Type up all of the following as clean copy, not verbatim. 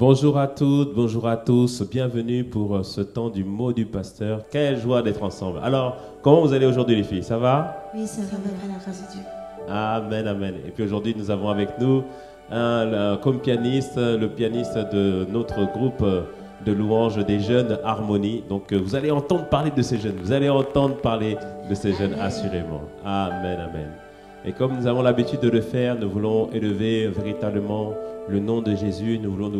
Bonjour à toutes, bonjour à tous, bienvenue pour ce temps du mot du pasteur. Quelle joie d'être ensemble. Alors, comment vous allez aujourd'hui les filles? Ça va? Oui, ça va, à la grâce de Dieu. Amen, amen. Et puis aujourd'hui, nous avons avec nous comme pianiste, le pianiste de notre groupe de louanges des jeunes Harmonie. Donc vous allez entendre parler de ces jeunes, vous allez entendre parler de ces jeunes assurément. Amen, amen. Et comme nous avons l'habitude de le faire, nous voulons élever véritablement le nom de Jésus. Nous voulons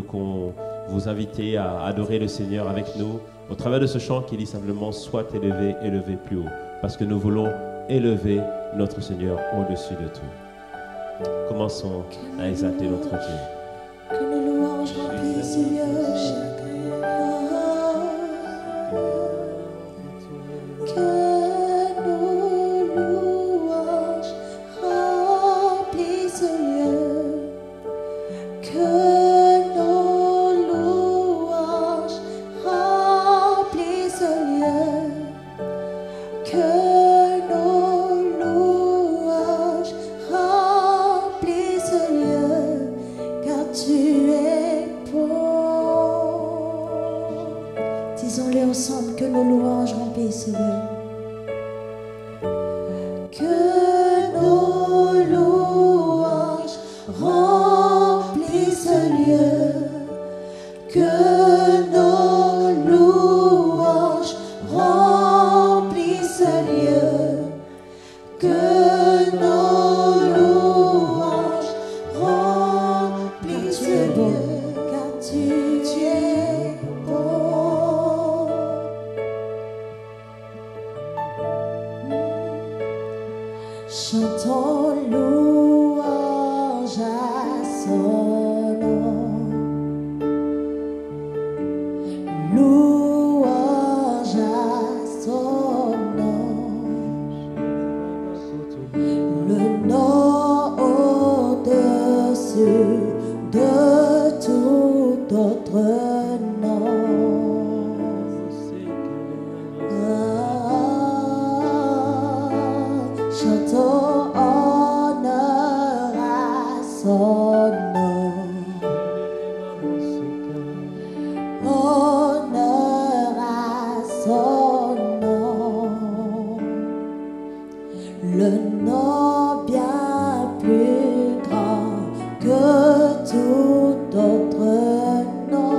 vous inviter à adorer le Seigneur avec nous au travers de ce chant qui dit simplement « Sois élevé, élevé plus haut ». Parce que nous voulons élever notre Seigneur au-dessus de tout. Commençons à exalter notre Dieu. Que nos louanges remplissent ce lieu. Que nos louanges remplissent ce lieu. Que nos louanges remplissent ce lieu. Que nos louanges remplissent ce lieu, car tu es bon. Disons-le ensemble, que nos louanges remplissent ce lieu. Que nos louanges remplissent ce lieu. Que nos louanges remplissent ce lieu. Que nos louanges remplissent ce lieu, car tu es bon. Chantons louange à son nom. Louange à son nom. Le nom au-dessus de tout autre nom. Chantons honneur à son nom. Honneur à son nom. Le nom bien plus grand que tout autre nom.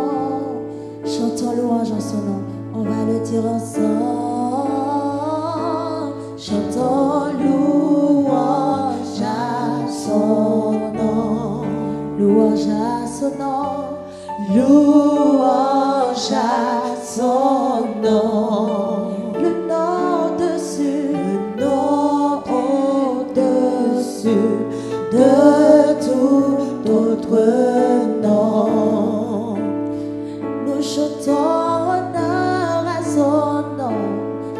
Chantons louange en son nom, on va le dire ensemble. Chantons louange à son nom. Louange à son nom. Louange à son nom. Le nom au-dessus, le nom au-dessus de tout autre nom. Nous chantons honneur à son nom.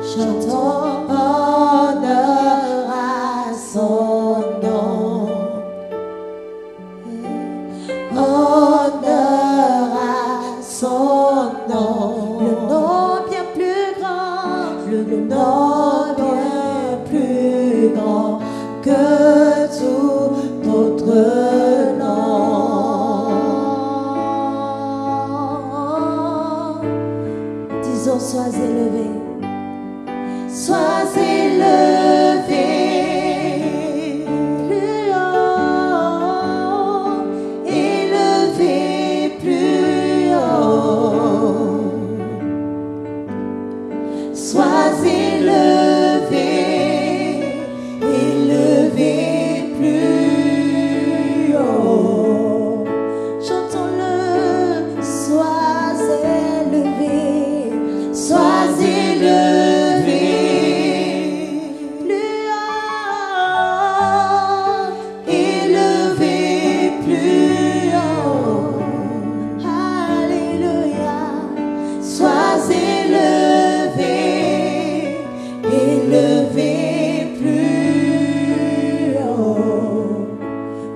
Chantons honneur à son nom. Honneur à son nom. Le nom bien plus grand, le nom bien plus grand que tout autre nom. Disons, sois élevé. Sois élevé plus haut, élevé plus haut. Sois élevé, élevé plus haut. Chantons-le, sois élevé, sois élevé.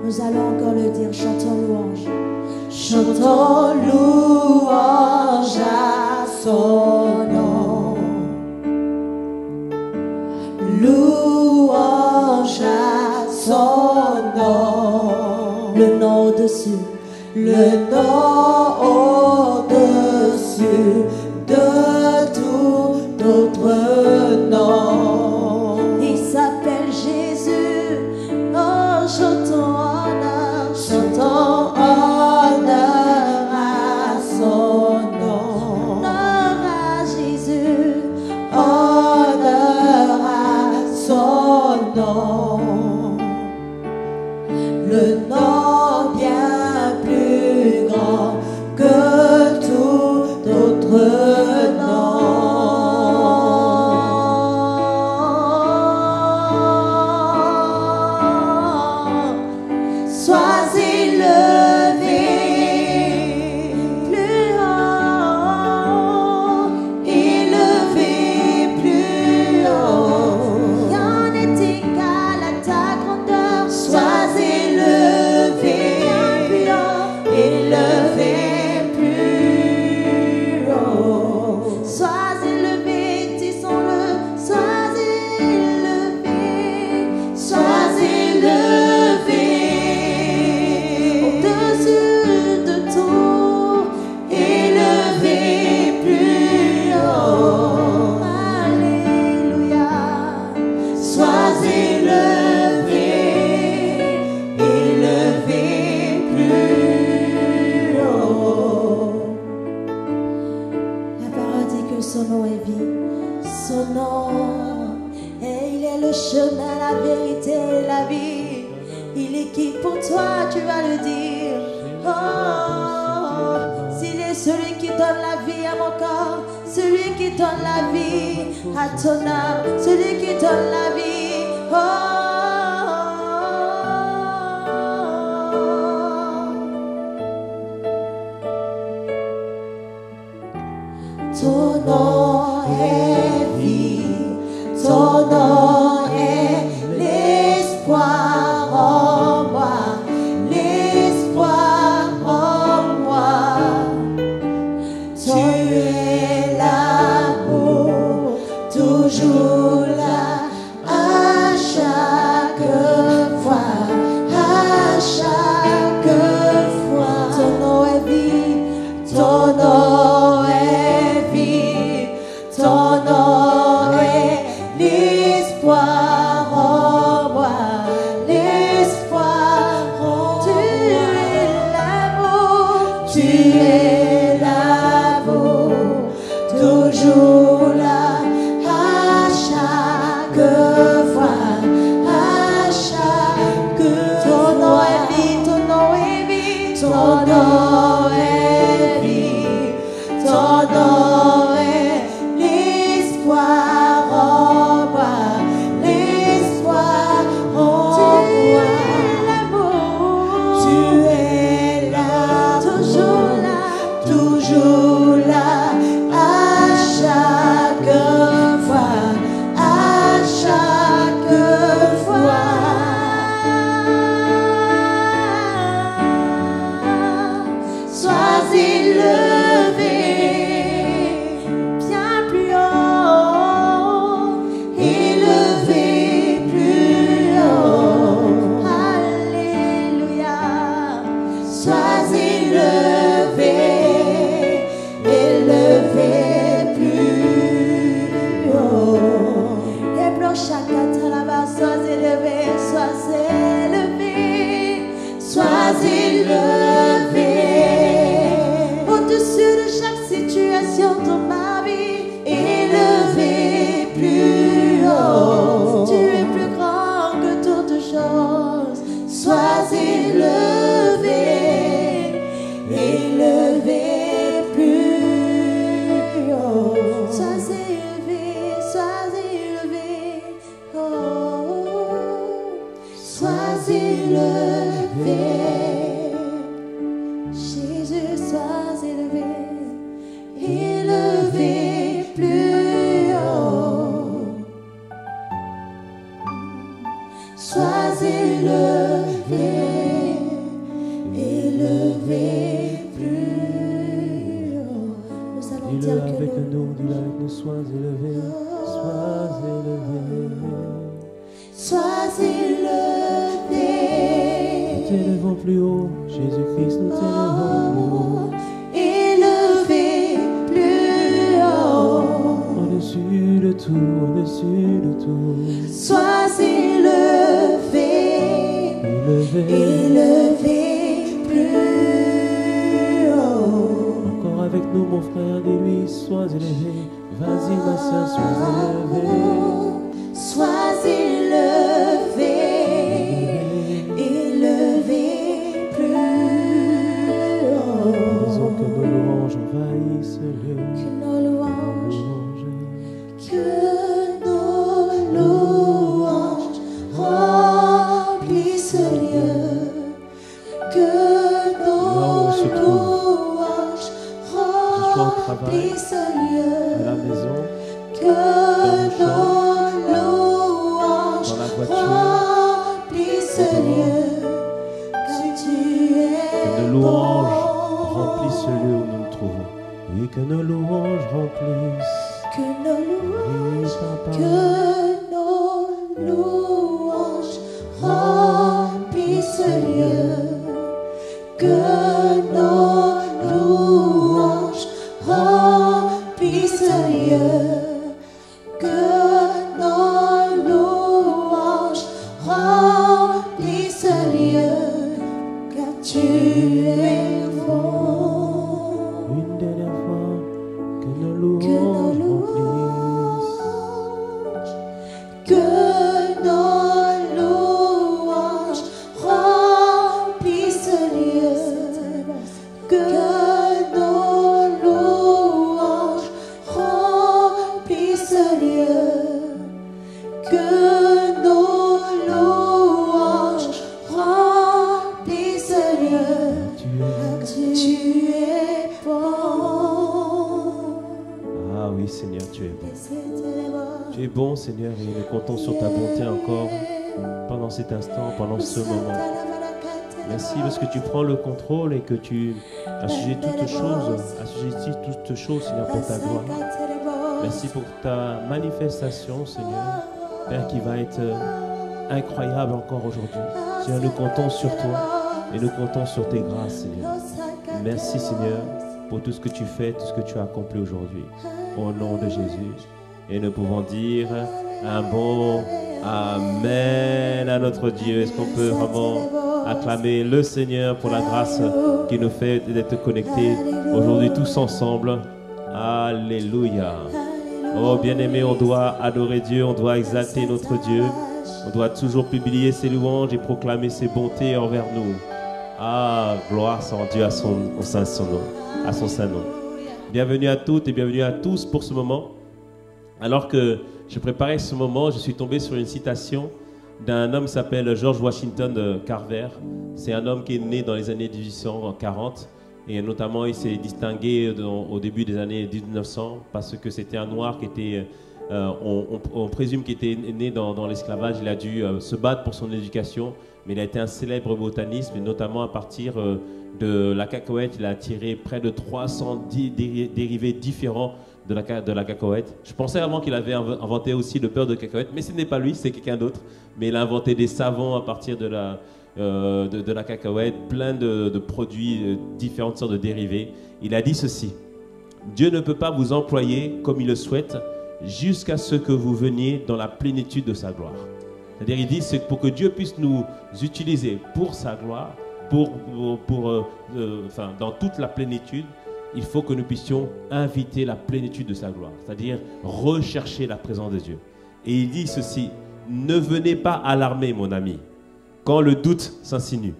Nous allons encore le dire, chantons louange. Chantons louange à son nom. Louange à son nom. Le nom au-dessus, le nom nom, le nom bien plus grand que tout autre nom. Sois élevé plus haut, élevé plus haut. Rien n'est égal à ta grandeur. Sois élevé plus haut, élevé plus haut. Sois élevé, disons-le. Sois élevé, sois élevé. Au-dessus de tout, élevé plus haut. Alléluia. Sois élevé, élevé plus haut. La parole dit que son nom est vie, son nom, et il est le chemin, la vérité et la vie. Il est qui pour toi, tu vas le dire. Oh, s'il est celui qui donne la vie à mon corps, celui qui donne la vie à ton âme, celui qui donne la vie. Oh, ton nom est vie, ton nom est l'espoir en moi, l'espoir en moi. Tu es l'amour, toujours là, à chaque fois, à chaque fois. Ton nom est vie, ton nom est vie, ton nom est l'espoir en moi, l'espoir en moi. Tu es l'amour, tu es l'amour, toujours là, à chaque fois, à chaque fois. Ton nom est vie, ton nom est vie, ton nom est vie, ton nom est l'espoir en moi, l'espoir en moi. Tu es l'amour, toujours là, à chaque fois, à chaque fois. Sois élevé bien plus haut, élevé plus haut. Alléluia. Sois élevé, élevé plus haut. Et pour chacun là-bas, sois élevé, sois élevé, sois élevé. Au-dessus de chaque situation de ma vie, élevé plus haut. Tu es plus grand que toutes choses. Sois élevé, élevé plus haut. Sois élevé, oh. Sois élevé. Jésus, sois élevé, élevé plus haut. Sois élevé, élevé plus haut. Nous allons Dis-le dire que avec nous, dis-le avec nous, sois élevé, sois élevé. sois élevé. Nous t'élevons plus haut, Jésus-Christ, nous t'élevons plus haut. Élevé plus haut. Au-dessus de tout, au-dessus de tout. Sois élevé, Élevé, élevé plus haut. encore avec nous, mon frère, dis-lui, sois élevé. Vas-y, ma soeur, sois élevé. Sois élevé. remplisse ce lieu. à la maison, Que nos louanges dans la voiture. remplissent ce lieu. Que tu es Que nos louanges remplissent ce lieu où nous nous trouvons. Oui, que nos louanges remplissent. Que nos louanges, Papa. que nos louanges remplissent ce lieu. Que nos louanges remplissent ce lieu. Que nos louanges remplissent ce lieu. Car tu es bon. Une dernière fois, que nos Que nos louanges remplissent. louanges, que nos louanges remplissent ce lieu. Que nos louanges remplissent ce lieu. Que nos louanges remplissent ce lieu. Tu es bon. Ah oui, Seigneur, tu es bon. Tu es bon, Seigneur, et nous comptons sur ta bonté encore pendant cet instant, pendant ce moment. Merci parce que tu prends le contrôle et que tu assujettis toutes choses, Seigneur, pour ta gloire. Merci pour ta manifestation, Seigneur, Père, qui va être incroyable encore aujourd'hui. Seigneur, nous comptons sur toi et nous comptons sur tes grâces, Seigneur. Merci, Seigneur, pour tout ce que tu fais, tout ce que tu as accompli aujourd'hui. Au nom de Jésus. Et nous pouvons dire un bon Amen à notre Dieu. Est-ce qu'on peut vraiment acclamer le Seigneur pour la grâce qui nous fait d'être connectés aujourd'hui tous ensemble. Alléluia. Oh bien-aimé, on doit adorer Dieu, on doit exalter notre Dieu. On doit toujours publier ses louanges et proclamer ses bontés envers nous. Ah, gloire soit Dieu à son saint nom. Bienvenue à toutes et bienvenue à tous pour ce moment. Alors que je préparais ce moment, je suis tombé sur une citation d'un homme qui s'appelle George Washington Carver. C'est un homme qui est né dans les années 1840 et notamment il s'est distingué au début des années 1900 parce que c'était un noir qui était, on présume qu'il était né dans l'esclavage. Il a dû se battre pour son éducation, mais il a été un célèbre botaniste, et notamment à partir de la cacahuète, il a tiré près de 310 dérivés différents de la cacahuète. Je pensais avant qu'il avait inventé aussi le beurre de cacahuète, mais ce n'est pas lui, c'est quelqu'un d'autre. Mais il a inventé des savons à partir de la cacahuète, plein de produits, différentes sortes de dérivés. Il a dit ceci: Dieu ne peut pas vous employer comme il le souhaite jusqu'à ce que vous veniez dans la plénitude de sa gloire. C'est-à-dire, il dit, c'est pour que Dieu puisse nous utiliser pour sa gloire, dans toute la plénitude, il faut que nous puissions inviter la plénitude de sa gloire, c'est-à-dire rechercher la présence de Dieu. Et il dit ceci: ne venez pas alarmer, mon ami, quand le doute s'insinue.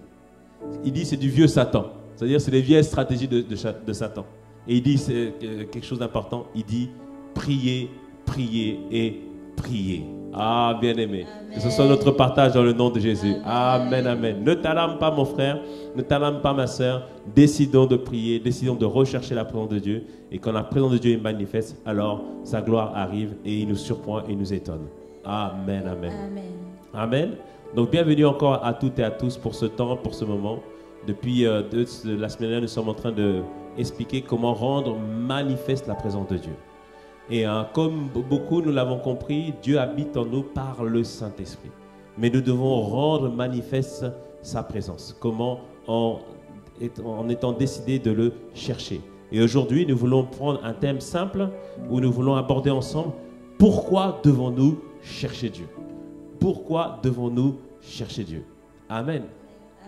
Il dit c'est du vieux Satan, c'est-à-dire c'est les vieilles stratégies de Satan. Et il dit c'est quelque chose d'important, il dit priez, priez et priez. Ah, bien-aimé, que ce soit notre partage dans le nom de Jésus. Amen, amen. Ne t'alarme pas, mon frère, ne t'alarme pas, ma soeur. Décidons de prier, décidons de rechercher la présence de Dieu. Et quand la présence de Dieu est manifeste, alors sa gloire arrive et il nous surprend et il nous étonne. Amen, amen. Amen. Amen. Donc, bienvenue encore à toutes et à tous pour ce temps, pour ce moment. Depuis la semaine dernière, nous sommes en train d'expliquer comment rendre manifeste la présence de Dieu. Et comme beaucoup nous l'avons compris, Dieu habite en nous par le Saint-Esprit. Mais nous devons rendre manifeste sa présence. Comment? En étant décidés de le chercher. Et aujourd'hui, nous voulons prendre un thème simple où nous voulons aborder ensemble pourquoi devons-nous chercher Dieu? Pourquoi devons-nous chercher Dieu? Amen.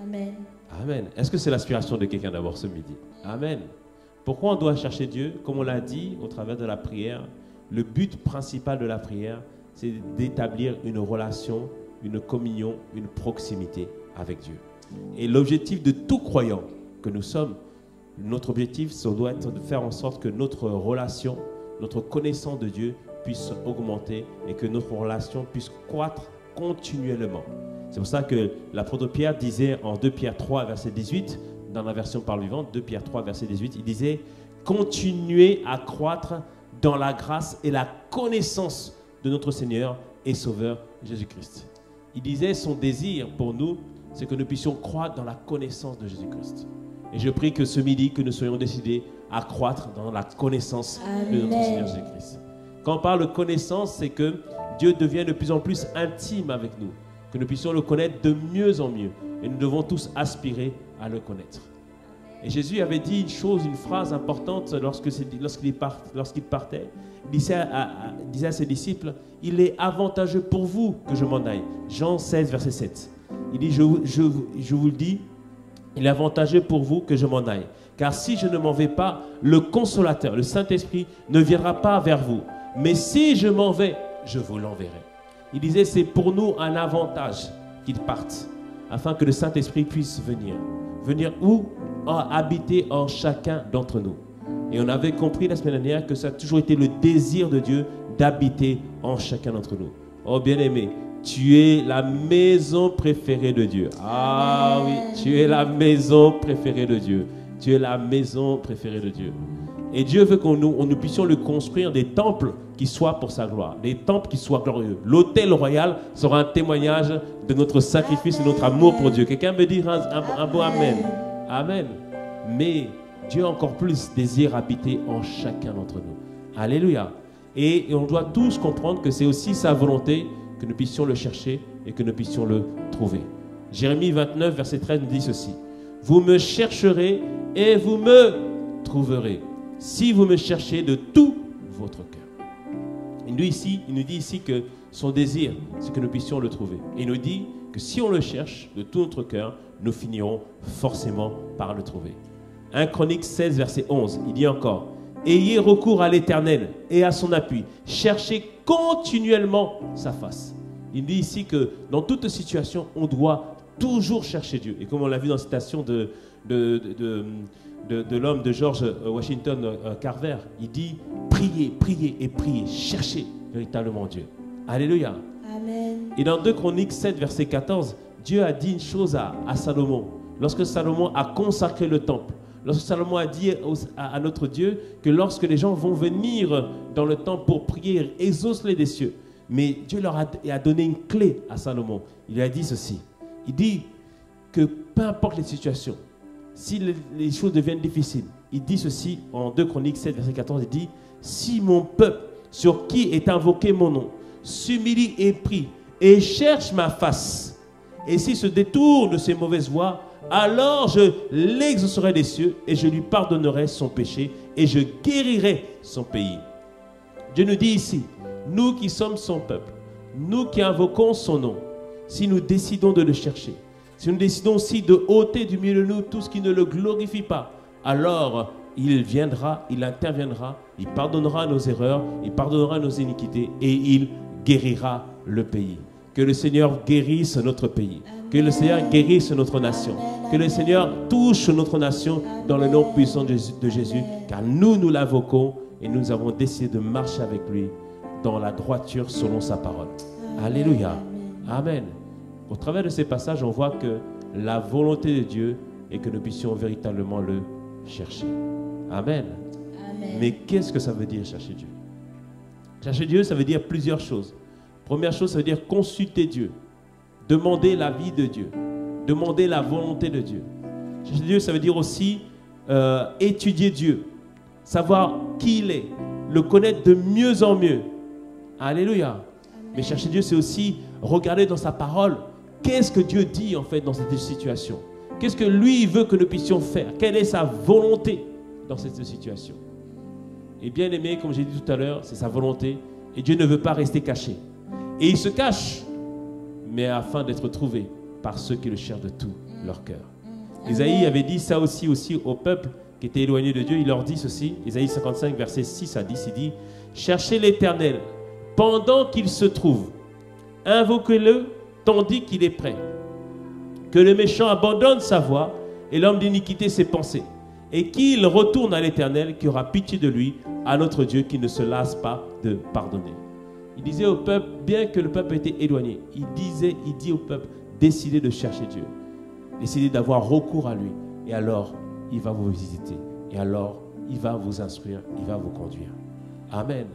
Amen. Amen. Est-ce que c'est l'aspiration de quelqu'un d'abord ce midi? Amen. Pourquoi on doit chercher Dieu? Comme on l'a dit au travers de la prière, le but principal de la prière, c'est d'établir une relation, une communion, une proximité avec Dieu. Et l'objectif de tout croyant que nous sommes, notre objectif, ça doit être de faire en sorte que notre relation, notre connaissance de Dieu puisse augmenter et que notre relation puisse croître continuellement. C'est pour ça que l'apôtre Pierre disait en 2 Pierre 3, verset 18, dans la version parole vivante, 2 Pierre 3, verset 18, il disait continuer à croître dans la grâce et la connaissance de notre Seigneur et Sauveur Jésus-Christ. Il disait son désir pour nous, c'est que nous puissions croître dans la connaissance de Jésus-Christ. Et je prie que ce midi, que nous soyons décidés à croître dans la connaissance de notre Seigneur Jésus-Christ. Quand on parle de connaissance, c'est que Dieu devient de plus en plus intime avec nous, que nous puissions le connaître de mieux en mieux. Et nous devons tous aspirer à le connaître. Et Jésus avait dit une chose, une phrase importante lorsqu'il partait. Il disait à ses disciples, « Il est avantageux pour vous que je m'en aille. » Jean 16, verset 7. Il dit, je vous le dis, il est avantageux pour vous que je m'en aille. Car si je ne m'en vais pas, le Consolateur, le Saint-Esprit, ne viendra pas vers vous. Mais si je m'en vais, je vous l'enverrai. Il disait, c'est pour nous un avantage qu'il parte, afin que le Saint-Esprit puisse venir. Venir où? Habiter en chacun d'entre nous. Et on avait compris la semaine dernière que ça a toujours été le désir de Dieu d'habiter en chacun d'entre nous. Oh bien-aimé, tu es la maison préférée de Dieu. Ah oui, tu es la maison préférée de Dieu. Tu es la maison préférée de Dieu. Et Dieu veut qu'on nous puissions lui construire des temples qui soient pour sa gloire, des temples qui soient glorieux. L'autel royal sera un témoignage de notre sacrifice et de notre amour pour Dieu. Quelqu'un me dit un beau amen. Amen. Mais Dieu encore plus désire habiter en chacun d'entre nous. Alléluia. Et on doit tous comprendre que c'est aussi sa volonté que nous puissions le chercher et que nous puissions le trouver. Jérémie 29, verset 13 nous dit ceci. Vous me chercherez et vous me trouverez, si vous me cherchez de tout votre cœur. Il nous dit ici que son désir, c'est que nous puissions le trouver. Et il nous dit que si on le cherche de tout notre cœur, nous finirons forcément par le trouver. 1 Chronique 16, verset 11, il dit encore, « Ayez recours à l'Éternel et à son appui. Cherchez continuellement sa face. » Il dit ici que dans toute situation, on doit toujours chercher Dieu. Et comme on l'a vu dans la citation de l'homme de George Washington Carver, il dit « Priez, priez et priez, cherchez véritablement Dieu. » Alléluia. Amen. Et dans 2 Chroniques 7, verset 14, Dieu a dit une chose à Salomon. Lorsque Salomon a consacré le temple, lorsque Salomon a dit à notre Dieu que lorsque les gens vont venir dans le temple pour prier, exauce-les des cieux. Mais Dieu leur a donné une clé à Salomon. Il lui a dit ceci. Il dit que peu importe les situations, si les choses deviennent difficiles, il dit ceci en 2 Chroniques 7, verset 14, il dit « Si mon peuple, sur qui est invoqué mon nom, s'humilie et prie, et cherche ma face, et s'il se détourne de ses mauvaises voies, alors je l'exaucerai des cieux, et je lui pardonnerai son péché, et je guérirai son pays. » Dieu nous dit ici, nous qui sommes son peuple, nous qui invoquons son nom, si nous décidons de le chercher, si nous décidons aussi de ôter du milieu de nous tout ce qui ne le glorifie pas, alors il viendra, il interviendra, il pardonnera nos erreurs, il pardonnera nos iniquités et il guérira le pays. Que le Seigneur guérisse notre pays. Amen. Que le Seigneur guérisse notre nation. Amen. Que le Seigneur touche notre nation dans le nom puissant de Jésus, car nous l'invoquons et nous avons décidé de marcher avec lui dans la droiture selon sa parole. Amen. Alléluia. Amen. Au travers de ces passages, on voit que la volonté de Dieu est que nous puissions véritablement le chercher. Amen. Amen. Mais qu'est-ce que ça veut dire chercher Dieu? Chercher Dieu, ça veut dire plusieurs choses. Première chose, ça veut dire consulter Dieu. Demander l'avis de Dieu. Demander la volonté de Dieu. Chercher Dieu, ça veut dire aussi étudier Dieu. Savoir qui il est. Le connaître de mieux en mieux. Alléluia. Amen. Mais chercher Dieu, c'est aussi regarder dans sa parole. Qu'est-ce que Dieu dit en fait dans cette situation? Qu'est-ce que lui veut que nous puissions faire? Quelle est sa volonté dans cette situation? Et bien aimé, comme j'ai dit tout à l'heure, c'est sa volonté. Et Dieu ne veut pas rester caché. Et il se cache, mais afin d'être trouvé par ceux qui le cherchent de tout leur cœur. Isaïe avait dit ça aussi au peuple qui était éloigné de Dieu. Il leur dit ceci, Isaïe 55, versets 6 à 10, il dit « Cherchez l'Éternel pendant qu'il se trouve. Invoquez-le tandis qu'il est prêt. Que le méchant abandonne sa voie et l'homme d'iniquité ses pensées. Et qu'il retourne à l'Éternel qui aura pitié de lui, à notre Dieu qui ne se lasse pas de pardonner. » Il disait au peuple, bien que le peuple était éloigné, il dit au peuple, décidez de chercher Dieu. Décidez d'avoir recours à lui. Et alors, il va vous visiter. Et alors, il va vous instruire, il va vous conduire. Amen.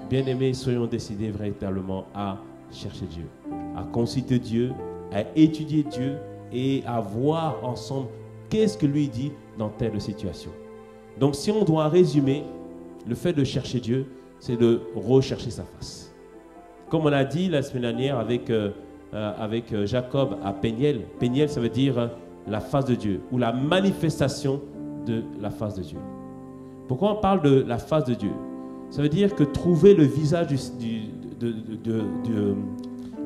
Bien-aimés, soyons décidés véritablement à chercher Dieu, à consulter Dieu, à étudier Dieu et à voir ensemble qu'est-ce que lui dit dans telle situation. Donc si on doit résumer, le fait de chercher Dieu, c'est de rechercher sa face. Comme on a dit la semaine dernière avec Jacob à Péniel. Péniel, ça veut dire la face de Dieu ou la manifestation de la face de Dieu. Pourquoi on parle de la face de Dieu? Ça veut dire que trouver le visage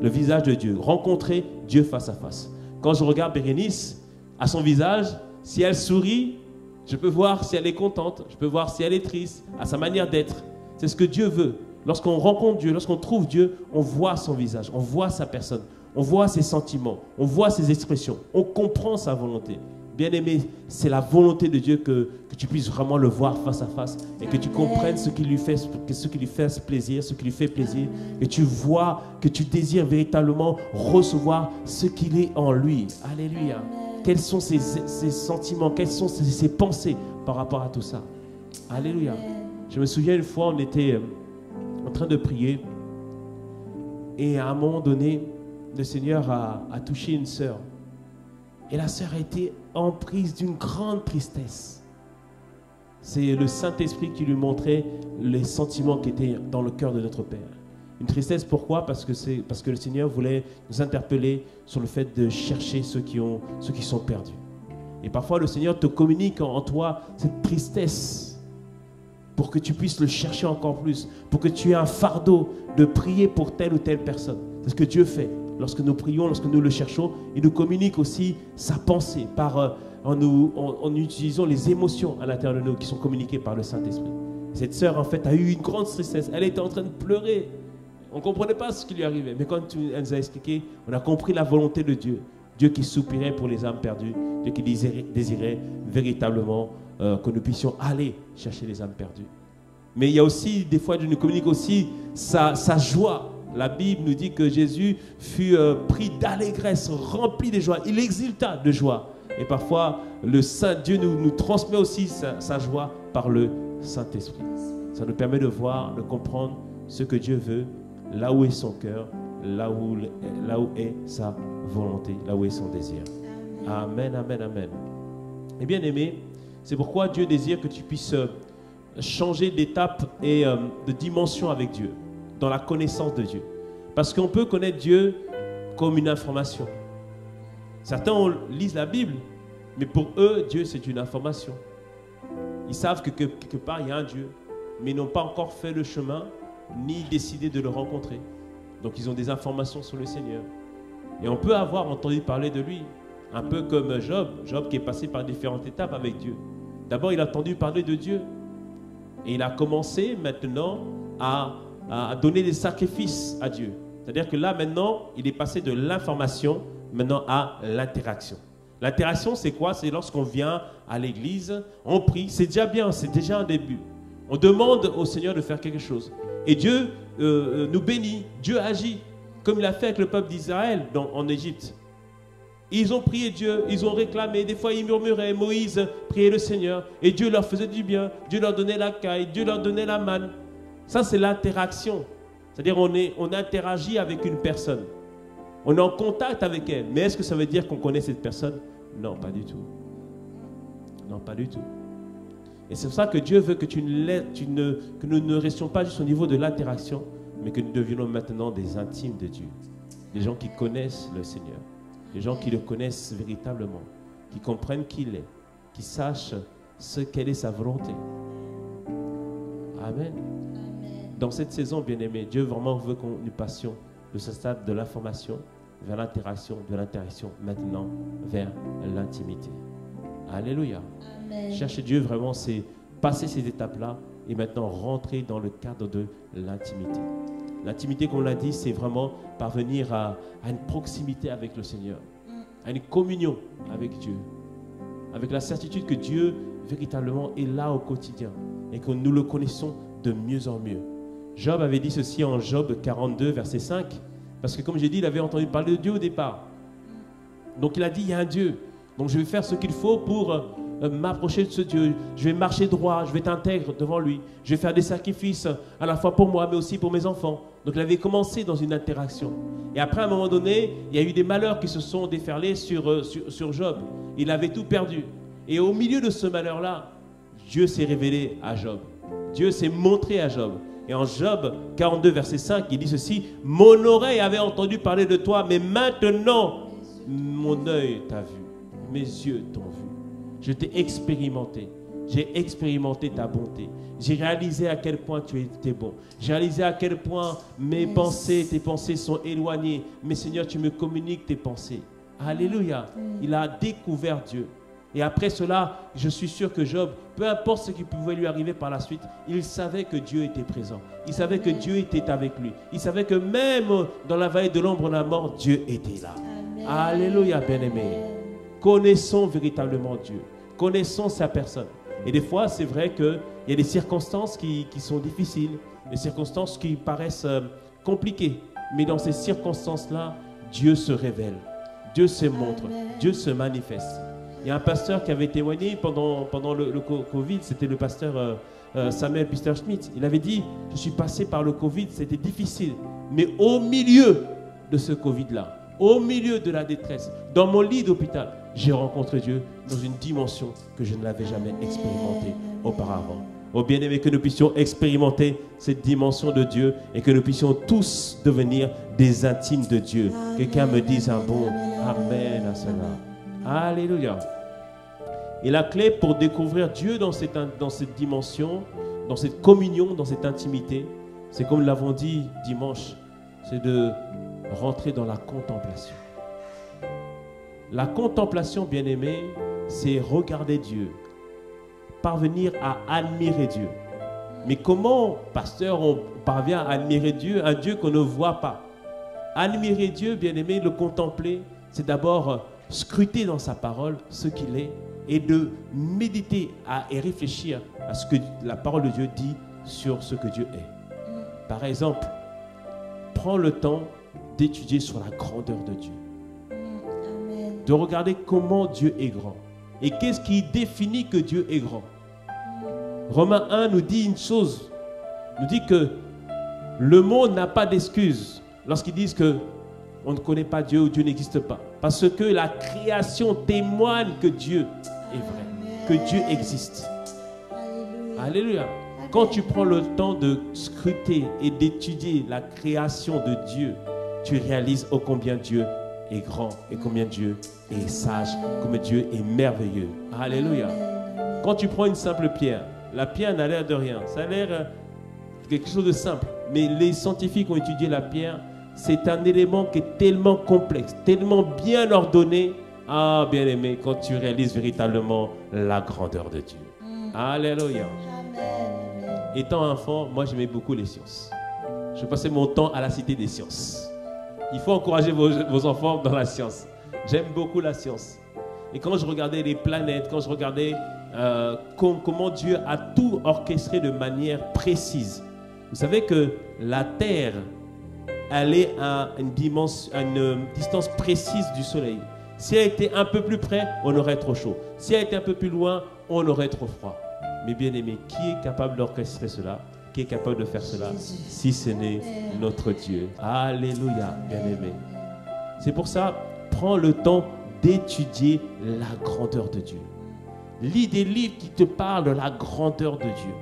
le visage de Dieu, rencontrer Dieu face à face. Quand je regarde Bérénice, à son visage, si elle sourit, je peux voir si elle est contente, je peux voir si elle est triste, à sa manière d'être. C'est ce que Dieu veut. Lorsqu'on rencontre Dieu, lorsqu'on trouve Dieu, on voit son visage, on voit sa personne, on voit ses sentiments, on voit ses expressions, on comprend sa volonté. Bien-aimé, c'est la volonté de Dieu que tu puisses vraiment le voir face à face et que tu comprennes ce qui lui fait plaisir, ce qui lui fait plaisir, que tu vois, que tu désires véritablement recevoir ce qu'il est en lui. Alléluia. Quels sont ses sentiments, quelles sont ses pensées par rapport à tout ça. Alléluia. Je me souviens une fois, on était en train de prier et à un moment donné, le Seigneur a touché une sœur. Et la sœur a été emprise d'une grande tristesse. C'est le Saint-Esprit qui lui montrait les sentiments qui étaient dans le cœur de notre Père. Une tristesse, pourquoi? Parce que le Seigneur voulait nous interpeller sur le fait de chercher ceux qui sont perdus. Et parfois, le Seigneur te communique en toi cette tristesse pour que tu puisses le chercher encore plus, pour que tu aies un fardeau de prier pour telle ou telle personne. C'est ce que Dieu fait. Lorsque nous prions, lorsque nous le cherchons, il nous communique aussi sa pensée en utilisant les émotions à l'intérieur de nous qui sont communiquées par le Saint-Esprit. Cette sœur, en fait, a eu une grande tristesse. Elle était en train de pleurer. On ne comprenait pas ce qui lui arrivait. Mais quand elle nous a expliqué, on a compris la volonté de Dieu. Dieu qui soupirait pour les âmes perdues. Dieu qui désirait véritablement que nous puissions aller chercher les âmes perdues. Mais il y a aussi, des fois, Dieu nous communique aussi sa joie. La Bible nous dit que Jésus fut pris d'allégresse, rempli de joie. Il exulta de joie. Et parfois, le Saint-Dieu nous transmet aussi sa joie par le Saint-Esprit. Ça nous permet de voir, de comprendre ce que Dieu veut, là où est son cœur, là où est sa volonté, là où est son désir. Amen, amen, amen. Et bien aimé, c'est pourquoi Dieu désire que tu puisses changer d'étape et de dimension avec Dieu, dans la connaissance de Dieu. Parce qu'on peut connaître Dieu comme une information. Certains lisent la Bible, mais pour eux, Dieu, c'est une information. Ils savent que quelque part, il y a un Dieu, mais ils n'ont pas encore fait le chemin, ni décidé de le rencontrer. Donc, ils ont des informations sur le Seigneur. Et on peut avoir entendu parler de lui, un peu comme Job. Job qui est passé par différentes étapes avec Dieu. D'abord, il a entendu parler de Dieu. Et il a commencé maintenant à donner des sacrifices à Dieu. C'est-à-dire que là, maintenant, il est passé de l'information maintenant à l'interaction. L'interaction, c'est quoi? C'est lorsqu'on vient à l'église, on prie, c'est déjà bien, c'est déjà un début. On demande au Seigneur de faire quelque chose. Et Dieu nous bénit, Dieu agit, comme il a fait avec le peuple d'Israël en Égypte. Ils ont prié Dieu, ils ont réclamé, des fois ils murmuraient, Moïse priait le Seigneur, et Dieu leur faisait du bien, Dieu leur donnait la caille, Dieu leur donnait la manne. Ça, c'est l'interaction. C'est-à-dire on interagit avec une personne. On est en contact avec elle. Mais est-ce que ça veut dire qu'on connaît cette personne? Non, pas du tout. Non, pas du tout. Et c'est pour ça que Dieu veut que nous ne restions pas juste au niveau de l'interaction, mais que nous devenions maintenant des intimes de Dieu. Des gens qui connaissent le Seigneur. Des gens qui le connaissent véritablement. Qui comprennent qui il est. Qui sachent quelle est sa volonté. Amen. Dans cette saison, bien-aimé, Dieu vraiment veut que nous passions de ce stade de l'information vers l'interaction, de l'interaction maintenant vers l'intimité. Alléluia. Amen. Chercher Dieu vraiment, c'est passer ces étapes-là et maintenant rentrer dans le cadre de l'intimité. L'intimité, comme on l'a dit, c'est vraiment parvenir à une proximité avec le Seigneur, à une communion avec Dieu, avec la certitude que Dieu véritablement est là au quotidien et que nous le connaissons de mieux en mieux. Job avait dit ceci en Job 42, verset 5, parce que comme j'ai dit, il avait entendu parler de Dieu au départ. Donc il a dit, il y a un Dieu, donc je vais faire ce qu'il faut pour m'approcher de ce Dieu. Je vais marcher droit, je vais t'intégrer devant lui. Je vais faire des sacrifices à la fois pour moi, mais aussi pour mes enfants. Donc il avait commencé dans une interaction. Et après, à un moment donné, il y a eu des malheurs qui se sont déferlés sur Job. Il avait tout perdu. Et au milieu de ce malheur-là, Dieu s'est révélé à Job. Dieu s'est montré à Job. Et en Job 42, verset 5, il dit ceci: « Mon oreille avait entendu parler de toi, mais maintenant, mon œil t'a vu, mes yeux t'ont vu. Je t'ai expérimenté. J'ai expérimenté ta bonté. J'ai réalisé à quel point tu étais bon. J'ai réalisé à quel point mes pensées, tes pensées sont éloignées. Mais Seigneur, tu me communiques tes pensées. » Alléluia. Il a découvert Dieu. Et après cela, je suis sûr que Job, peu importe ce qui pouvait lui arriver par la suite, il savait que Dieu était présent. Il savait que Dieu était avec lui. Il savait que même dans la vallée de l'ombre de la mort, Dieu était là. Amen. Alléluia, bien-aimé. Connaissons véritablement Dieu. Connaissons sa personne. Et des fois, c'est vrai qu'il y a des circonstances qui sont difficiles, des circonstances qui paraissent compliquées. Mais dans ces circonstances-là, Dieu se révèle. Dieu se montre. Dieu se manifeste. Il y a un pasteur qui avait témoigné pendant le Covid, c'était le pasteur Samuel Pister-Schmidt. Il avait dit: je suis passé par le Covid, c'était difficile. Mais au milieu de ce Covid-là, au milieu de la détresse, dans mon lit d'hôpital, j'ai rencontré Dieu dans une dimension que je ne l'avais jamais expérimentée auparavant. Oh bien-aimés, que nous puissions expérimenter cette dimension de Dieu et que nous puissions tous devenir des intimes de Dieu. Quelqu'un me dise un bon Amen à cela. Alléluia. Et la clé pour découvrir Dieu dans cette dimension, dans cette communion, dans cette intimité, c'est comme nous l'avons dit dimanche, c'est de rentrer dans la contemplation. La contemplation, bien-aimé, c'est regarder Dieu, parvenir à admirer Dieu. Mais comment, pasteur, on parvient à admirer Dieu, un Dieu qu'on ne voit pas? Admirer Dieu, bien-aimé, le contempler, c'est d'abord scruter dans sa parole ce qu'il est et de méditer et réfléchir à ce que la parole de Dieu dit sur ce que Dieu est. Par exemple, prends le temps d'étudier sur la grandeur de Dieu. Amen. De regarder comment Dieu est grand. Et qu'est-ce qui définit que Dieu est grand? Romains 1 nous dit une chose, nous dit que le monde n'a pas d'excuse lorsqu'ils disent que on ne connaît pas Dieu ou Dieu n'existe pas. Parce que la création témoigne que Dieu est vrai, que Dieu existe. Alléluia. Alléluia. Quand tu prends le temps de scruter et d'étudier la création de Dieu, tu réalises ô combien Dieu est grand et combien Dieu est sage, combien Dieu est merveilleux. Alléluia. Quand tu prends une simple pierre, la pierre n'a l'air de rien. Ça a l'air quelque chose de simple. Mais les scientifiques ont étudié la pierre. C'est un élément qui est tellement complexe, tellement bien ordonné. Ah, bien-aimé, quand tu réalises véritablement la grandeur de Dieu. Alléluia. Étant enfant, moi j'aimais beaucoup les sciences. Je passais mon temps à la Cité des sciences. Il faut encourager vos enfants dans la science. J'aime beaucoup la science. Et quand je regardais les planètes, quand je regardais comment Dieu a tout orchestré de manière précise. Vous savez que la Terre, elle est à une distance précise du Soleil. Si elle était un peu plus près, on aurait trop chaud. Si elle était un peu plus loin, on aurait trop froid. Mais bien aimé, qui est capable d'orchestrer cela? Qui est capable de faire cela? Si ce n'est notre Dieu. Alléluia, bien aimé. C'est pour ça, prends le temps d'étudier la grandeur de Dieu. Lis des livres qui te parlent de la grandeur de Dieu.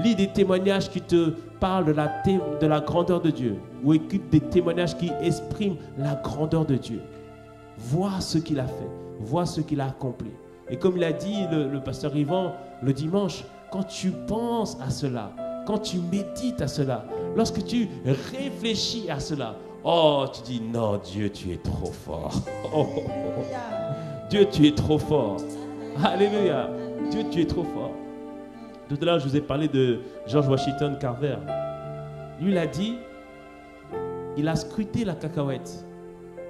Lis des témoignages qui te parlent de la grandeur de Dieu. Ou écoute des témoignages qui expriment la grandeur de Dieu. Vois ce qu'il a fait. Vois ce qu'il a accompli. Et comme l'a dit le pasteur Yvan le dimanche, quand tu penses à cela, quand tu médites à cela, lorsque tu réfléchis à cela, oh, tu dis non, Dieu, tu es trop fort. Oh, oh, oh. Dieu, tu es trop fort. Alléluia. Dieu, tu es trop fort. Tout à l'heure, je vous ai parlé de George Washington Carver. Lui, il a dit, il a scruté la cacahuète.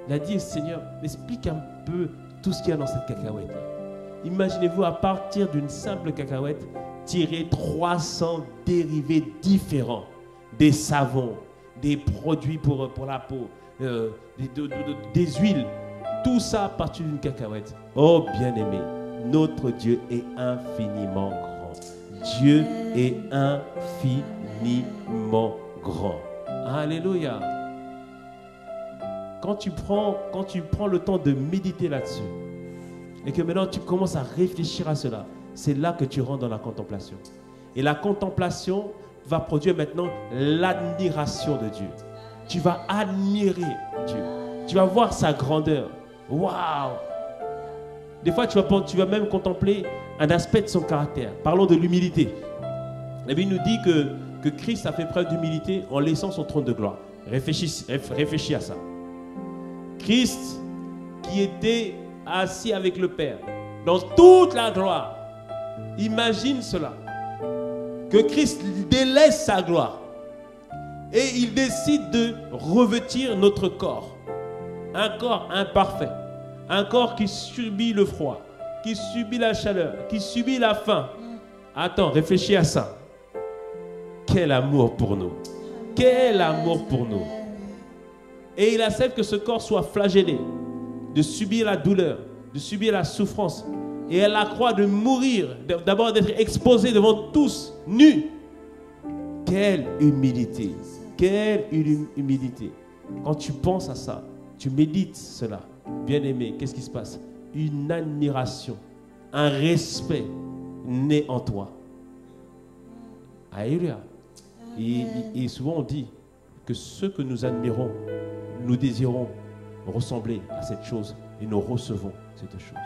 Il a dit, Seigneur, explique un peu tout ce qu'il y a dans cette cacahuète. Imaginez-vous, à partir d'une simple cacahuète, tirer 300 dérivés différents, des savons, des produits pour la peau, des huiles, tout ça à partir d'une cacahuète. Oh bien-aimé, notre Dieu est infiniment grand. Dieu est infiniment grand. Alléluia. Quand tu prends le temps de méditer là-dessus, et que maintenant tu commences à réfléchir à cela, c'est là que tu rentres dans la contemplation. Et la contemplation va produire maintenant l'admiration de Dieu. Tu vas admirer Dieu. Tu vas voir sa grandeur. Waouh! Des fois, tu vas même contempler un aspect de son caractère. Parlons de l'humilité. La Bible nous dit que Christ a fait preuve d'humilité en laissant son trône de gloire. Réfléchis à ça. Christ qui était assis avec le Père dans toute la gloire. Imagine cela. Que Christ délaisse sa gloire et il décide de revêtir notre corps. Un corps imparfait. Un corps qui subit le froid, qui subit la chaleur, qui subit la faim. Attends, réfléchis à ça. Quel amour pour nous. Quel amour pour nous. Et il accepte que ce corps soit flagellé, de subir la douleur, de subir la souffrance. Et à la croix de mourir, d'abord d'être exposé devant tous, nus. Quelle humilité. Quelle humilité. Quand tu penses à ça, tu médites cela. Bien-aimé, qu'est-ce qui se passe? Une admiration, un respect naît en toi. Alléluia. Et souvent on dit que ceux que nous admirons, nous désirons ressembler à cette chose et nous recevons cette chose.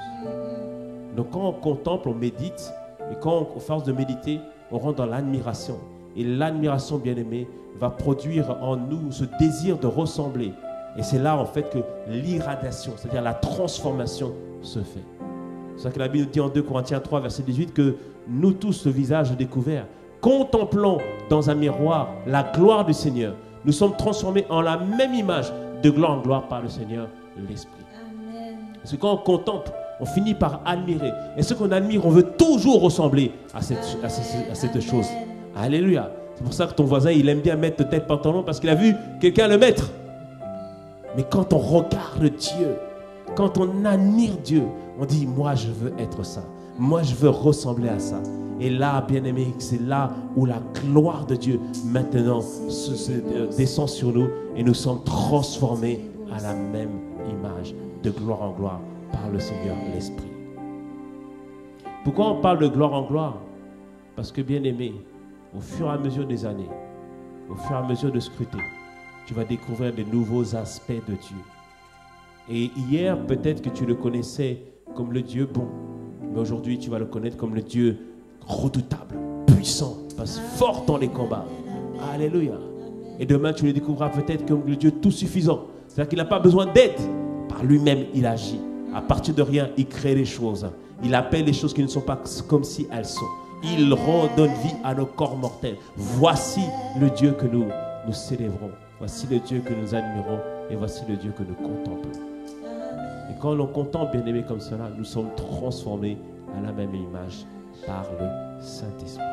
Donc quand on contemple, on médite, et quand on force de méditer, on rentre dans l'admiration. Et l'admiration, bien-aimé, va produire en nous ce désir de ressembler. Et c'est là, en fait, que l'irradiation, c'est-à-dire la transformation, se fait. C'est ça que la Bible nous dit en 2 Corinthiens 3, verset 18, que nous tous, le visage découvert, contemplons dans un miroir la gloire du Seigneur. Nous sommes transformés en la même image, de gloire en gloire, par le Seigneur, l'Esprit. Parce que quand on contemple, on finit par admirer. Et ce qu'on admire, on veut toujours ressembler à cette chose. Alléluia. C'est pour ça que ton voisin, il aime bien mettre tel pantalon parce qu'il a vu quelqu'un le mettre. Mais quand on regarde Dieu, quand on admire Dieu, on dit, moi je veux être ça. Moi je veux ressembler à ça. Et là, bien-aimé, c'est là où la gloire de Dieu maintenant descend sur nous et nous sommes transformés à la même image, de gloire en gloire, par le Seigneur, l'Esprit. Pourquoi on parle de gloire en gloire? Parce que, bien-aimé, au fur et à mesure des années, au fur et à mesure de scruter, tu vas découvrir de nouveaux aspects de Dieu. Et hier, peut-être que tu le connaissais comme le Dieu bon, mais aujourd'hui, tu vas le connaître comme le Dieu redoutable, puissant, fort dans les combats. Alléluia. Et demain, tu le découvriras peut-être comme le Dieu tout suffisant. C'est-à-dire qu'il n'a pas besoin d'aide. Par lui-même, il agit. À partir de rien, il crée les choses. Il appelle les choses qui ne sont pas comme si elles sont. Il redonne vie à nos corps mortels. Voici le Dieu que nous célébrons. Voici le Dieu que nous admirons. Et voici le Dieu que nous contemplons. Et quand l'on contemple, bien-aimé, comme cela, nous sommes transformés à la même image par le Saint-Esprit.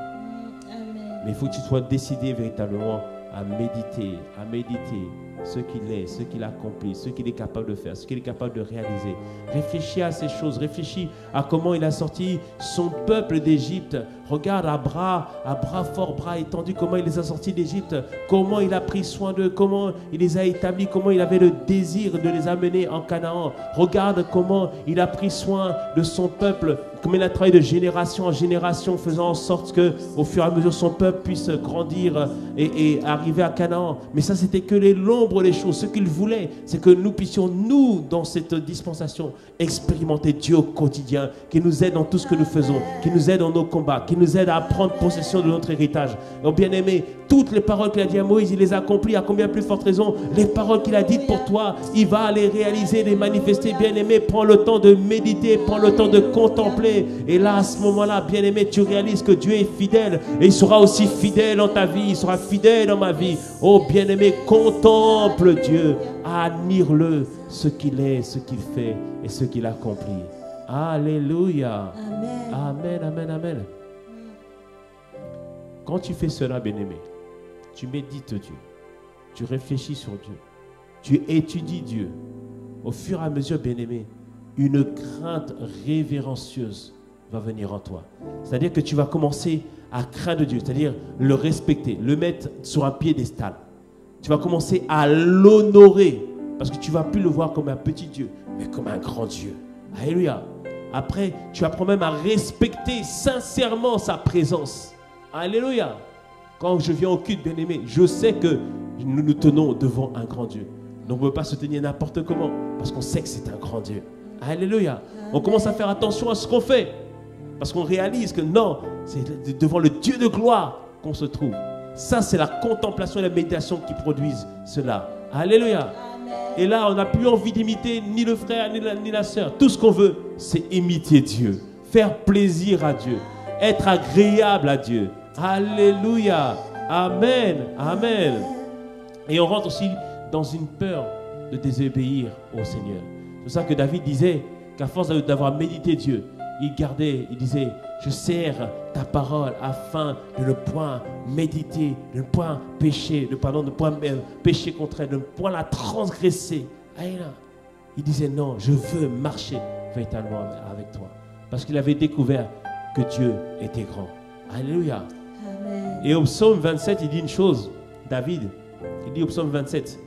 Mais il faut que tu sois décidé véritablement à méditer ce qu'il est, ce qu'il accomplit, ce qu'il est capable de faire, ce qu'il est capable de réaliser. Réfléchis à ces choses, réfléchis à comment il a sorti son peuple d'Égypte. Regarde à bras forts, bras étendus, comment il les a sortis d'Égypte, comment il a pris soin d'eux, comment il les a établis, comment il avait le désir de les amener en Canaan. Regarde comment il a pris soin de son peuple, comment il a travaillé de génération en génération, faisant en sorte que, au fur et à mesure, son peuple puisse grandir et arriver à Canaan. Mais ça, c'était que l'ombre des choses. Ce qu'il voulait, c'est que nous puissions, nous, dans cette dispensation, expérimenter Dieu au quotidien, qui nous aide dans tout ce que nous faisons, qui nous aide dans nos combats, qui nous aide à prendre possession de notre héritage. Donc, bien-aimé, toutes les paroles qu'il a dites à Moïse, il les a accomplies. À combien plus forte raison, les paroles qu'il a dites pour toi, il va les réaliser, les manifester. Bien-aimé, prends le temps de méditer, prends le temps de contempler. Et là, à ce moment-là, bien-aimé, tu réalises que Dieu est fidèle. Et il sera aussi fidèle dans ta vie. Il sera fidèle dans ma vie. Oh, bien-aimé, contemple Dieu. Admire-le, ce qu'il est, ce qu'il fait et ce qu'il accomplit. Alléluia. Amen, amen, amen. Quand tu fais cela, bien-aimé, tu médites Dieu. Tu réfléchis sur Dieu. Tu étudies Dieu. Au fur et à mesure, bien-aimé, une crainte révérencieuse va venir en toi. C'est-à-dire que tu vas commencer à craindre Dieu, c'est-à-dire le respecter, le mettre sur un piédestal. Tu vas commencer à l'honorer parce que tu ne vas plus le voir comme un petit Dieu, mais comme un grand Dieu. Alléluia. Après, tu apprends même à respecter sincèrement sa présence. Alléluia. Quand je viens au culte, bien-aimé, je sais que nous nous tenons devant un grand Dieu. Donc on ne peut pas se tenir n'importe comment parce qu'on sait que c'est un grand Dieu. Alléluia. On commence à faire attention à ce qu'on fait parce qu'on réalise que non, c'est devant le Dieu de gloire qu'on se trouve. Ça, c'est la contemplation et la méditation qui produisent cela. Alléluia. Et là, on n'a plus envie d'imiter ni le frère, ni la sœur. Tout ce qu'on veut, c'est imiter Dieu. Faire plaisir à Dieu. Être agréable à Dieu. Alléluia. Amen. Amen. Et on rentre aussi dans une peur de désobéir au Seigneur. C'est pour ça que David disait qu'à force d'avoir médité Dieu, il disait, je sers ta parole afin de ne point méditer, de ne point pécher, de ne point pécher contre elle, de ne point la transgresser. Il disait non, je veux marcher véritablement avec toi. Parce qu'il avait découvert que Dieu était grand. Alléluia. Amen. Et au psaume 27, il dit une chose, David, il dit au psaume 27,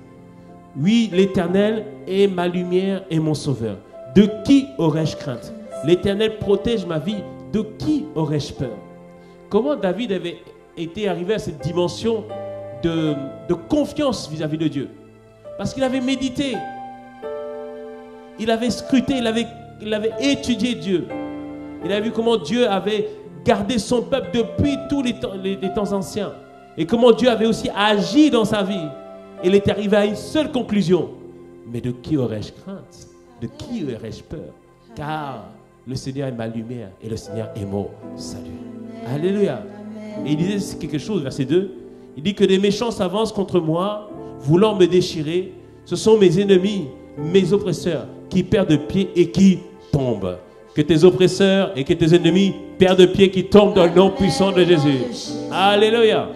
oui, l'Éternel est ma lumière et mon sauveur. De qui aurais-je crainte? L'Éternel protège ma vie. De qui aurais-je peur? Comment David avait été arrivé à cette dimension de confiance vis-à-vis de Dieu? Parce qu'il avait médité. Il avait scruté, il avait étudié Dieu. Il avait vu comment Dieu avait gardé son peuple depuis tous les temps anciens. Et comment Dieu avait aussi agi dans sa vie. Et il est arrivé à une seule conclusion. Mais de qui aurais-je crainte? De qui aurais-je peur? Car le Seigneur est ma lumière et le Seigneur est mon salut. Amen. Alléluia. Amen. Et il disait quelque chose, verset 2. Il dit que des méchants s'avancent contre moi, voulant me déchirer. Ce sont mes ennemis, mes oppresseurs, qui perdent pied et qui tombent. Que tes oppresseurs et que tes ennemis perdent pied, qui tombent dans le nom puissant de Jésus. Alléluia. Amen.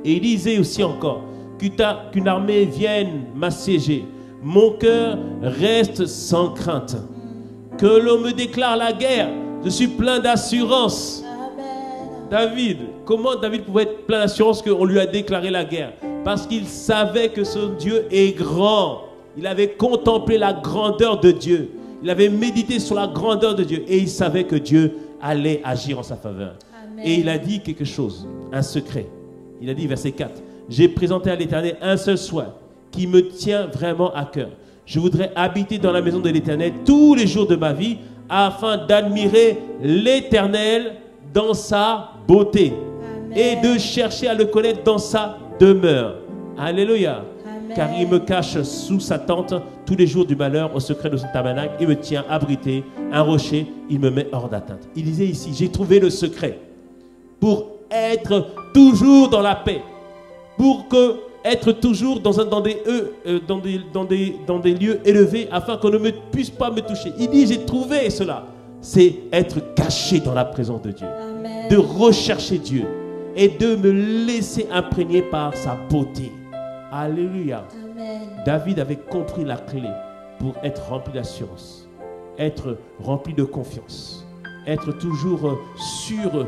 Et il disait aussi encore qu'une armée vienne m'assiéger. Mon cœur reste sans crainte. Que l'on me déclare la guerre, je suis plein d'assurance. David, comment David pouvait être plein d'assurance qu'on lui a déclaré la guerre? Parce qu'il savait que son Dieu est grand. Il avait contemplé la grandeur de Dieu. Il avait médité sur la grandeur de Dieu. Et il savait que Dieu allait agir en sa faveur. Amen. Et il a dit quelque chose, un secret. Il a dit, verset 4, j'ai présenté à l'Éternel un seul souhait qui me tient vraiment à cœur. Je voudrais habiter dans la maison de l'Éternel tous les jours de ma vie afin d'admirer l'Éternel dans sa beauté. Amen. Et de chercher à le connaître dans sa demeure. Alléluia. Amen. Car il me cache sous sa tente tous les jours du malheur au secret de son tabernacle. Il me tient abrité, un rocher, il me met hors d'atteinte. Il disait ici, j'ai trouvé le secret pour être toujours dans la paix, pour être toujours dans des lieux élevés afin qu'on ne puisse pas me toucher. Il dit, j'ai trouvé cela. C'est être caché dans la présence de Dieu. Amen. De rechercher Dieu et de me laisser imprégner par sa beauté. Alléluia. Amen. David avait compris la clé pour être rempli d'assurance, être rempli de confiance, être toujours sûr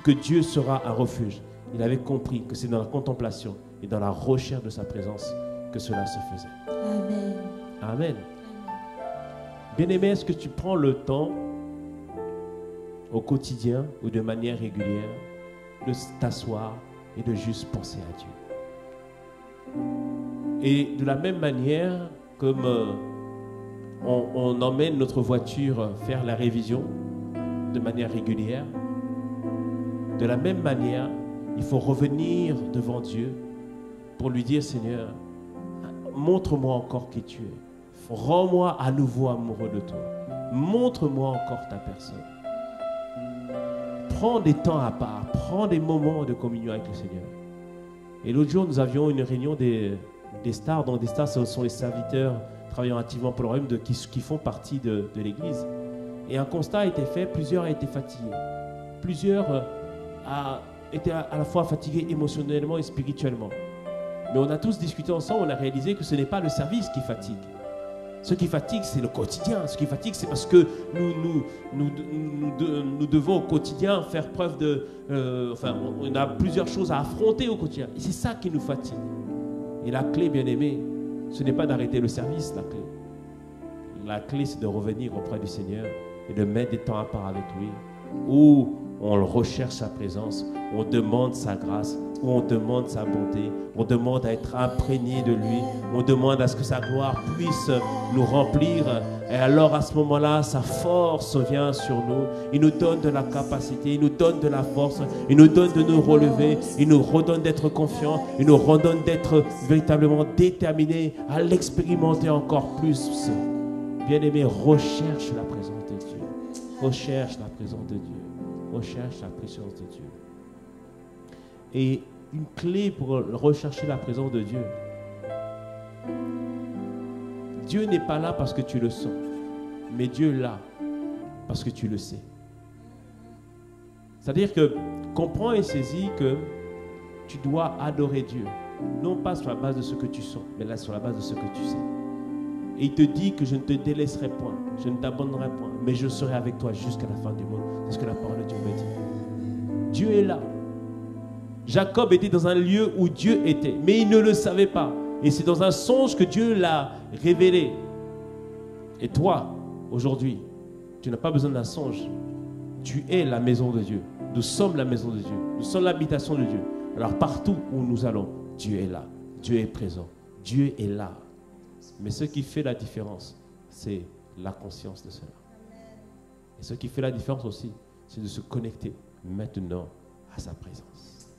que Dieu sera un refuge. Il avait compris que c'est dans la contemplation et dans la recherche de sa présence que cela se faisait. Amen. Amen. Bien-aimé, est-ce que tu prends le temps au quotidien ou de manière régulière de t'asseoir et de juste penser à Dieu? Et de la même manière, comme on emmène notre voiture faire la révision de manière régulière, de la même manière, il faut revenir devant Dieu pour lui dire, Seigneur, montre-moi encore qui tu es. Rends-moi à nouveau amoureux de toi. Montre-moi encore ta personne. Prends des temps à part. Prends des moments de communion avec le Seigneur. Et l'autre jour, nous avions une réunion des stars. Donc des stars, ce sont les serviteurs travaillant activement pour le royaume qui font partie de l'Église. Et un constat a été fait. Plusieurs ont été fatigués. Plusieurs étaient à la fois fatigués émotionnellement et spirituellement. Mais on a tous discuté ensemble, on a réalisé que ce n'est pas le service qui fatigue. Ce qui fatigue, c'est le quotidien. Ce qui fatigue, c'est parce que nous devons au quotidien faire preuve de... on a plusieurs choses à affronter au quotidien. Et c'est ça qui nous fatigue. Et la clé, bien aimé, ce n'est pas d'arrêter le service, la clé. La clé, c'est de revenir auprès du Seigneur et de mettre des temps à part avec lui, où on recherche sa présence, on demande sa grâce, où on demande sa bonté, on demande à être imprégné de lui, on demande à ce que sa gloire puisse nous remplir. Et alors à ce moment-là, sa force vient sur nous. Il nous donne de la capacité, il nous donne de la force, il nous donne de nous relever, il nous redonne d'être confiants, il nous redonne d'être véritablement déterminés à l'expérimenter encore plus. Bien-aimé, recherche la présence de Dieu. Recherche la présence de Dieu. Recherche la présence de Dieu. Et une clé pour rechercher la présence de Dieu. Dieu n'est pas là parce que tu le sens, mais Dieu est là parce que tu le sais. C'est-à-dire que comprends et saisis que tu dois adorer Dieu, non pas sur la base de ce que tu sens, mais là sur la base de ce que tu sais. Et il te dit que je ne te délaisserai point, je ne t'abandonnerai point, mais je serai avec toi jusqu'à la fin du monde. C'est ce que la parole de Dieu me dit. Dieu est là. Jacob était dans un lieu où Dieu était, mais il ne le savait pas. Et c'est dans un songe que Dieu l'a révélé. Et toi, aujourd'hui, tu n'as pas besoin d'un songe. Tu es la maison de Dieu. Nous sommes la maison de Dieu. Nous sommes l'habitation de Dieu. Alors partout où nous allons, Dieu est là. Dieu est présent. Dieu est là. Mais ce qui fait la différence, c'est la conscience de cela. Et ce qui fait la différence aussi, c'est de se connecter maintenant à sa présence.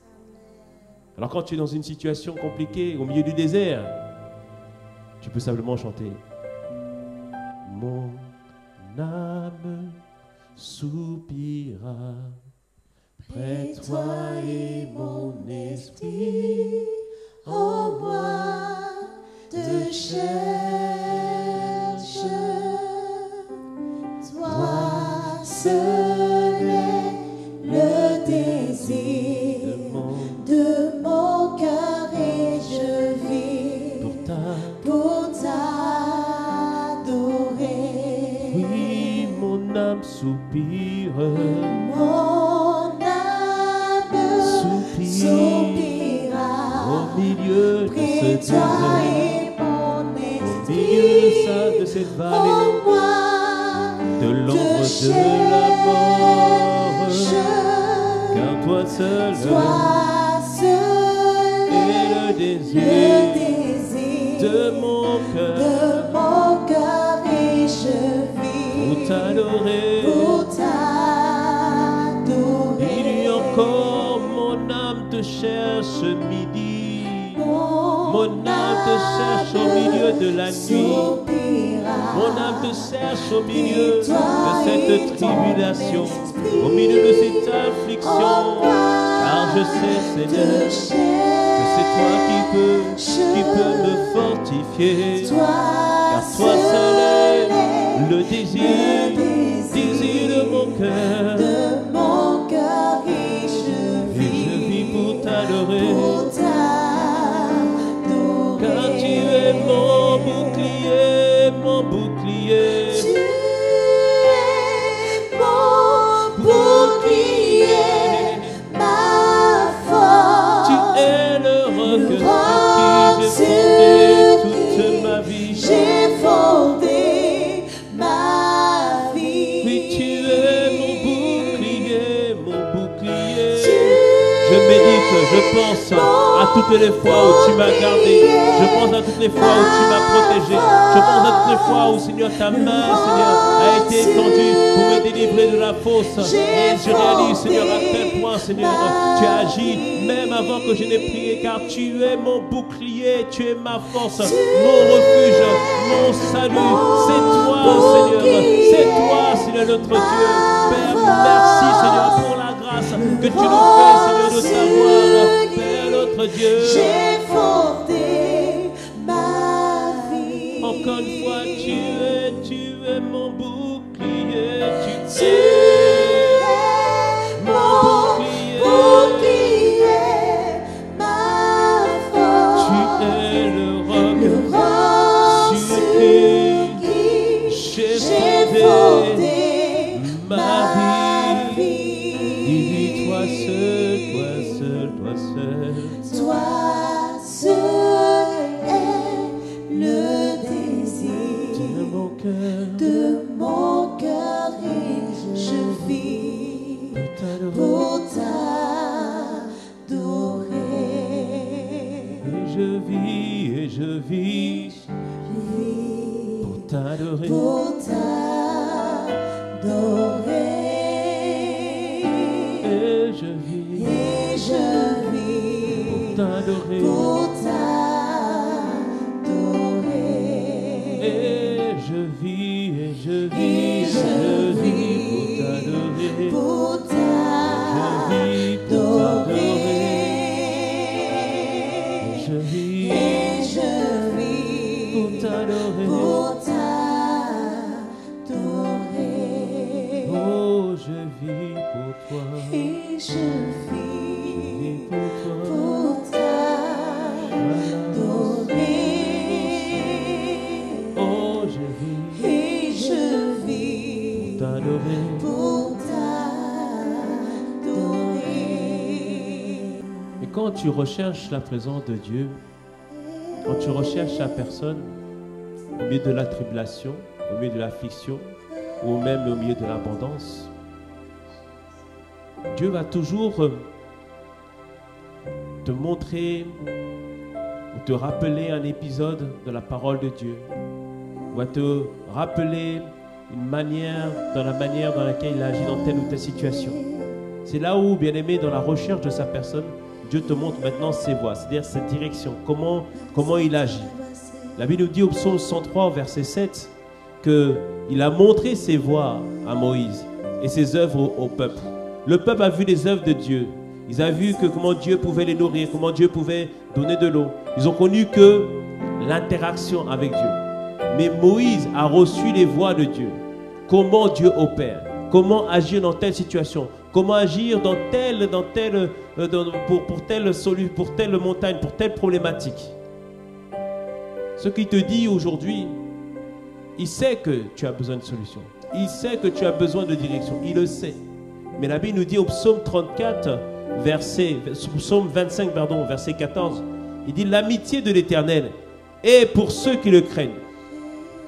Alors quand tu es dans une situation compliquée, au milieu du désert, tu peux simplement chanter. Mon âme soupira près de toi et mon esprit en moi te cherche, toi seul est le désir de mon cœur et je vis pour t'adorer. Oui, mon âme soupire, mon âme soupira au milieu de ce désert. De cette vallée, de l'ombre de la mort, car toi seul est le désir de mon cœur et je vis pour t'adorer. Il y a encore mon âme te cherche midi. Mon âme te cherche au milieu de la nuit. Mon âme te cherche au milieu de cette tribulation, au milieu de cette affliction. Car je sais, Seigneur, que c'est toi qui peux me fortifier. Car toi seul est le désir de mon cœur. Et je vis pour t'adorer. Car tu es mon bouclier, mon bouclier. Tu es mon bouclier, ma force. Tu es le roc sur qui j'ai fondé toute ma vie. J'ai fondé ma vie. Oui, tu es mon bouclier, mon bouclier. Je médite, je pense à toutes les fois où tu m'as gardé. Je pense à toutes les fois où tu m'as protégé. Je pense à toutes les fois où, Seigneur, ta main, Seigneur, a été étendue pour me délivrer de la fosse. Et je réalise, Seigneur, à quel point, Seigneur, tu as agi même avant que je n'ai prié, car tu es mon bouclier, tu es ma force, mon refuge, mon salut. C'est toi, Seigneur. C'est toi, Seigneur, notre Dieu. Père, merci, Seigneur, pour la grâce que tu nous fais, Seigneur, de savoir, Père, notre Dieu. J'ai fondé ma vie. Encore une fois, tu es mon bouclier, tu es mon bouclier, ma force. Tu es le roc sur j'ai fondé ma vie. Dis-lui, toi seul, toi seul, toi seul. Toi seul est le désir De mon cœur, de mon cœur et je vis pour t'adorer. et je vis pour t'adorer. Pour t'adorer. Et je vis Et je vis pour t'adorer. pour t'adorer. Et je vis, et je vis, Et je pour t'adorer. pour t'adorer. Je vis Et je vis pour t'adorer. pour t'adorer. Oh, je vis pour toi. Et je vis Et pour toi. pour t'adorer. Oh, je vis Et je vis pour t'adorer. pour t'adorer. Et quand tu recherches la présence de Dieu, quand tu recherches la personne au milieu de la tribulation, au milieu de l'affliction, ou même au milieu de l'abondance, Dieu va toujours te montrer ou te rappeler un épisode de la parole de Dieu, ou va te rappeler une manière, dans la manière dans laquelle il agit dans telle ou telle situation. C'est là où, bien aimé, dans la recherche de sa personne, Dieu te montre maintenant ses voies, c'est-à-dire sa direction, comment il agit. La Bible nous dit au psaume 103, verset 7, qu'il a montré ses voies à Moïse et ses œuvres au peuple. Le peuple a vu les œuvres de Dieu. Ils ont vu comment Dieu pouvait les nourrir, comment Dieu pouvait donner de l'eau. Ils ont connu que l'interaction avec Dieu. Mais Moïse a reçu les voies de Dieu. Comment Dieu opère, comment agir dans telle situation, comment agir pour telle montagne, pour telle problématique. Ce qu'il te dit aujourd'hui, il sait que tu as besoin de solution. Il sait que tu as besoin de direction. Il le sait. Mais la Bible nous dit au psaume 34, psaume 25, verset 14, il dit l'amitié de l'Éternel est pour ceux qui le craignent.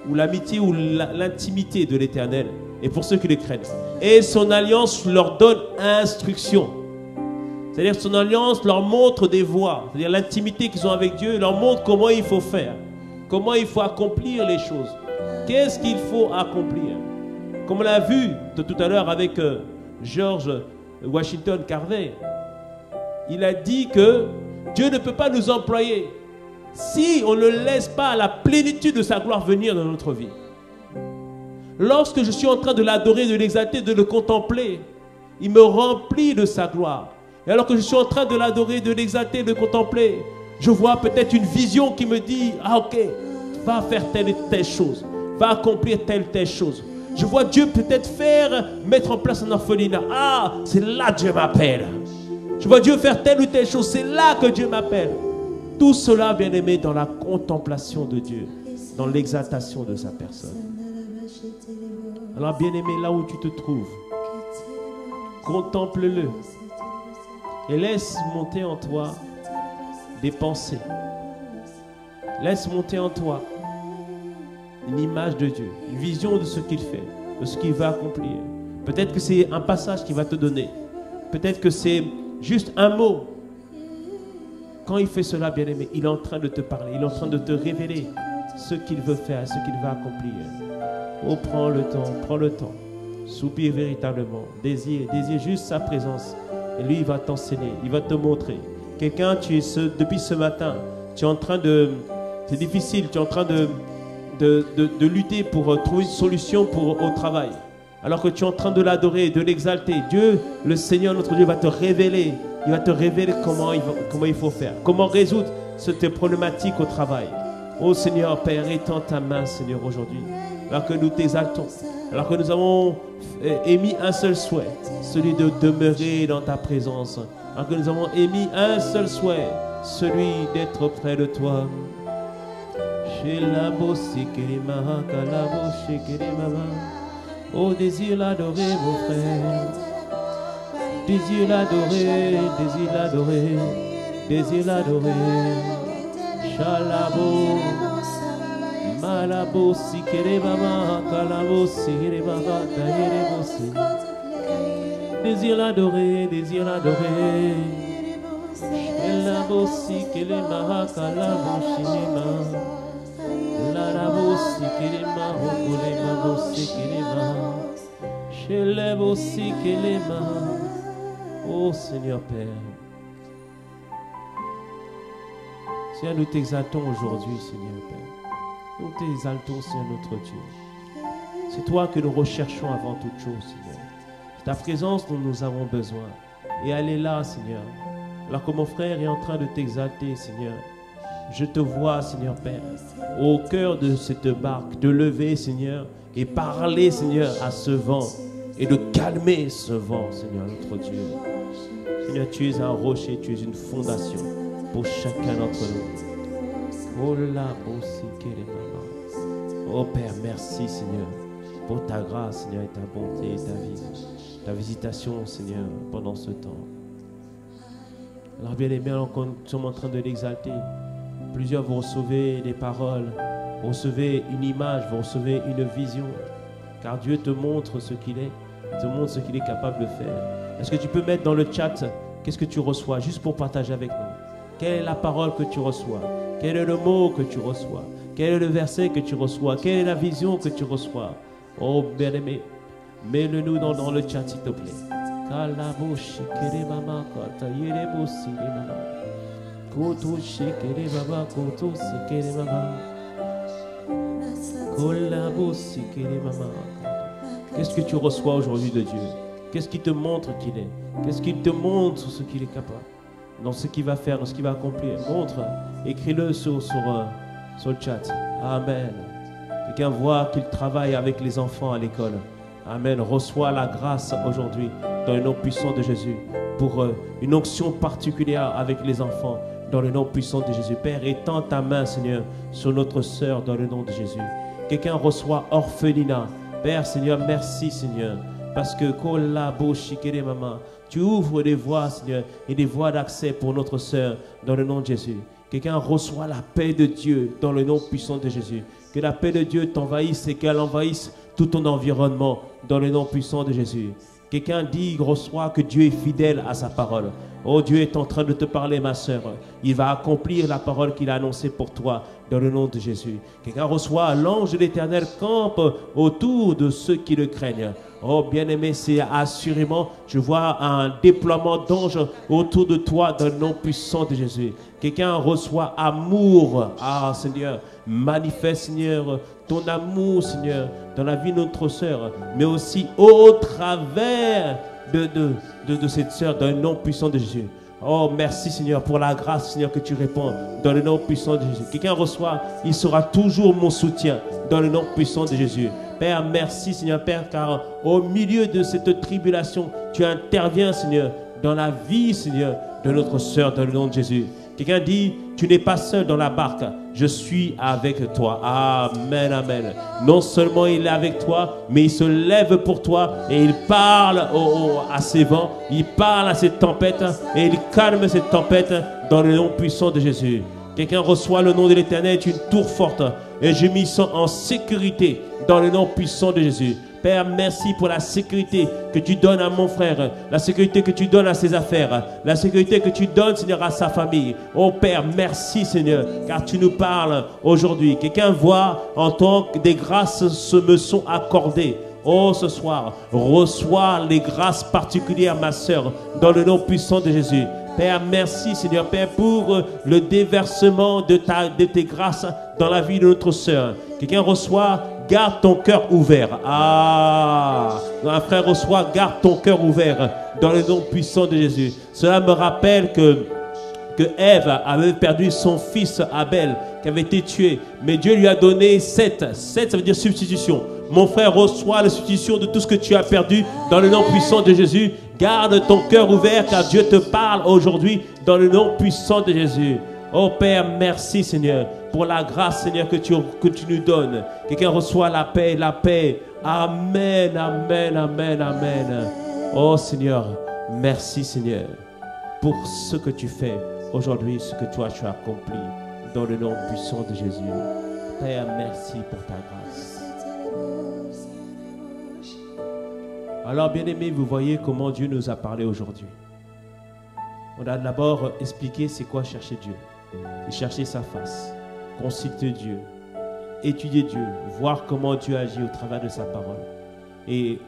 Ou l'amitié ou l'intimité de l'Éternel est pour ceux qui le craignent. Et son alliance leur donne instruction. C'est-à-dire son alliance leur montre des voies. C'est-à-dire l'intimité qu'ils ont avec Dieu leur montre comment il faut faire. Comment il faut accomplir les choses. Qu'est-ce qu'il faut accomplir? Comme on l'a vu tout à l'heure avec George Washington Carver, il a dit que Dieu ne peut pas nous employer si on ne laisse pas la plénitude de sa gloire venir dans notre vie. Lorsque je suis en train de l'adorer, de l'exalter, de le contempler, il me remplit de sa gloire. Et alors que je suis en train de l'adorer, de l'exalter, de le contempler, je vois peut-être une vision qui me dit « Ah ok, va faire telle et telle chose, va accomplir telle et telle chose. » Je vois Dieu peut-être mettre en place un orphelinat. Ah, c'est là que Dieu m'appelle. Je vois Dieu faire telle ou telle chose, c'est là que Dieu m'appelle. Tout cela, bien aimé, dans la contemplation de Dieu, dans l'exaltation de sa personne. Alors, bien aimé, là où tu te trouves, contemple-le et laisse monter en toi des pensées. Laisse monter en toi une image de Dieu, une vision de ce qu'il fait, de ce qu'il va accomplir. Peut-être que c'est un passage qu'il va te donner. Peut-être que c'est juste un mot. Quand il fait cela, bien-aimé, il est en train de te parler, il est en train de te révéler ce qu'il veut faire, ce qu'il va accomplir. Oh, prends le temps. Soupire véritablement. Désire juste sa présence. Et lui, il va t'enseigner, il va te montrer. Quelqu'un, depuis ce matin, tu es en train de... C'est difficile, tu es en train de lutter pour trouver une solution au travail. Alors que tu es en train de l'adorer, de l'exalter. Dieu, le Seigneur, notre Dieu, va te révéler. Il va te révéler comment il faut faire. Comment résoudre cette problématique au travail. Oh Seigneur, Père, étends ta main, Seigneur, aujourd'hui. Alors que nous t'exaltons. Alors que nous avons émis un seul souhait. Celui de demeurer dans ta présence. Alors que nous avons émis un seul souhait. Celui d'être près de toi. Oh, désire l'adorer, mon frère. Désire l'adorer, désire l'adorer, désire l'adorer. Shalabo, malabo, sikere mama, kalabo, sikere mama, taïre bosi. Désire l'adorer, désire l'adorer. Shalabo, sikere mama, kalabo, shinema. Larabo, sikere mama, okole mama, sikere mama. Shalabo, sikere mama. Oh Seigneur Père, Seigneur, nous t'exaltons aujourd'hui, Seigneur Père. Nous t'exaltons, Seigneur notre Dieu. C'est toi que nous recherchons avant toute chose, Seigneur. C'est ta présence dont nous avons besoin. Et elle est là, Seigneur. Alors que mon frère est en train de t'exalter, Seigneur, je te vois, Seigneur Père, au cœur de cette barque, te lever, Seigneur, et parler, Seigneur, à ce vent, et de calmer ce vent, Seigneur notre Dieu. Seigneur, tu es un rocher, tu es une fondation pour chacun d'entre nous. Oh là, oh Père, merci, Seigneur, pour ta grâce, Seigneur, et ta bonté, et ta visitation, Seigneur, pendant ce temps. Alors, bien aimé, alors que nous sommes en train de l'exalter, plusieurs vont recevoir des paroles, vont recevoir une image, vont recevoir une vision, car Dieu te montre ce qu'il est, te montre ce qu'il est capable de faire. Est-ce que tu peux mettre dans le chat qu'est-ce que tu reçois, juste pour partager avec nous? Quelle est la parole que tu reçois? Quel est le mot que tu reçois? Quel est le verset que tu reçois? Quelle est la vision que tu reçois? Oh bien-aimé, mets-le-nous dans le chat, s'il te plaît. Qu'est-ce que tu reçois aujourd'hui de Dieu? Qu'est-ce qui te montre qu'il est? Qu'est-ce qui te montre ce qu'il est capable? Dans ce qu'il va faire, dans ce qu'il va accomplir. Montre, écris-le sur le chat. Amen. Quelqu'un voit qu'il travaille avec les enfants à l'école. Amen. Reçois la grâce aujourd'hui dans le nom puissant de Jésus pour une onction particulière avec les enfants dans le nom puissant de Jésus. Père, étends ta main, Seigneur, sur notre sœur dans le nom de Jésus. Quelqu'un reçoit orphelinat. Père, Seigneur, merci, Seigneur. Parce que tu ouvres des voies, Seigneur, et des voies d'accès pour notre sœur dans le nom de Jésus. Quelqu'un reçoit la paix de Dieu dans le nom puissant de Jésus. Que la paix de Dieu t'envahisse et qu'elle envahisse tout ton environnement dans le nom puissant de Jésus. Quelqu'un dit, reçoit que Dieu est fidèle à sa parole. Oh, Dieu est en train de te parler, ma sœur. Il va accomplir la parole qu'il a annoncée pour toi dans le nom de Jésus. Quelqu'un reçoit, l'ange de l'Éternel campe autour de ceux qui le craignent. Oh, bien-aimé, c'est assurément, je vois un déploiement d'anges autour de toi dans le nom puissant de Jésus. Quelqu'un reçoit amour. Ah, Seigneur, manifeste, Seigneur, ton amour, Seigneur, dans la vie de notre sœur, mais aussi au travers de cette sœur, dans le nom puissant de Jésus. Oh, merci, Seigneur, pour la grâce, Seigneur, que tu réponds dans le nom puissant de Jésus. Quelqu'un reçoit, il sera toujours mon soutien dans le nom puissant de Jésus. Père, merci, Seigneur, Père, car au milieu de cette tribulation, tu interviens, Seigneur, dans la vie, Seigneur, de notre sœur, dans le nom de Jésus. Quelqu'un dit, tu n'es pas seul dans la barque, je suis avec toi. Amen, amen. Non seulement il est avec toi, mais il se lève pour toi et il parle à ces vents, il parle à cette tempête et il calme cette tempête dans le nom puissant de Jésus. Quelqu'un reçoit le nom de l'Éternel, est une tour forte et je m'y sens en sécurité dans le nom puissant de Jésus. Père, merci pour la sécurité que tu donnes à mon frère, la sécurité que tu donnes à ses affaires, la sécurité que tu donnes, Seigneur, à sa famille. Oh Père, merci, Seigneur, car tu nous parles aujourd'hui. Quelqu'un voit en tant que des grâces me sont accordées. Oh, ce soir, reçois les grâces particulières, ma sœur, dans le nom puissant de Jésus. Père, merci, Seigneur, Père, pour le déversement de tes grâces dans la vie de notre sœur. Quelqu'un reçoit, garde ton cœur ouvert. Un frère reçoit, garde ton cœur ouvert dans le nom puissant de Jésus. Cela me rappelle que Ève avait perdu son fils Abel, qui avait été tué. Mais Dieu lui a donné 7. 7, ça veut dire substitution. Mon frère reçoit la substitution de tout ce que tu as perdu dans le nom puissant de Jésus. Garde ton cœur ouvert car Dieu te parle aujourd'hui dans le nom puissant de Jésus. Oh Père, merci Seigneur. pour la grâce, Seigneur, que tu nous donnes. Quelqu'un reçoit la paix, la paix. Amen, amen, amen, amen. Oh Seigneur, merci Seigneur pour ce que tu fais aujourd'hui, ce que toi tu as accompli dans le nom puissant de Jésus. Père, merci pour ta grâce. Alors, bien-aimés, vous voyez comment Dieu nous a parlé aujourd'hui. On a d'abord expliqué c'est quoi chercher Dieu. C'est chercher sa face, consulter Dieu, étudier Dieu, voir comment Dieu agit au travers de sa parole. Et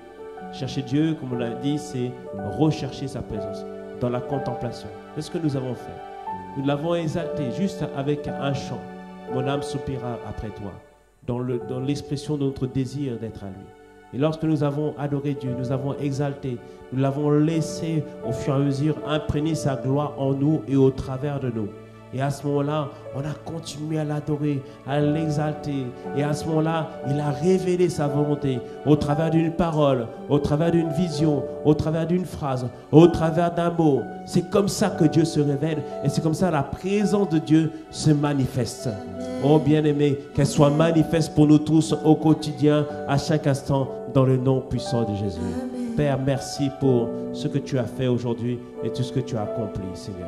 chercher Dieu, comme on l'a dit, c'est rechercher sa présence dans la contemplation. C'est ce que nous avons fait. Nous l'avons exalté juste avec un chant. Mon âme soupira après toi, dans l'expression de notre désir d'être à lui. Et lorsque nous avons adoré Dieu, nous avons exalté, nous l'avons laissé au fur et à mesure imprégner sa gloire en nous et au travers de nous. Et à ce moment-là, on a continué à l'adorer, à l'exalter. Et à ce moment-là, il a révélé sa volonté au travers d'une parole, au travers d'une vision, au travers d'une phrase, au travers d'un mot. C'est comme ça que Dieu se révèle et c'est comme ça que la présence de Dieu se manifeste. Oh bien-aimé, qu'elle soit manifeste pour nous tous au quotidien, à chaque instant, dans le nom puissant de Jésus. Amen. Père, merci pour ce que tu as fait aujourd'hui et tout ce que tu as accompli, Seigneur.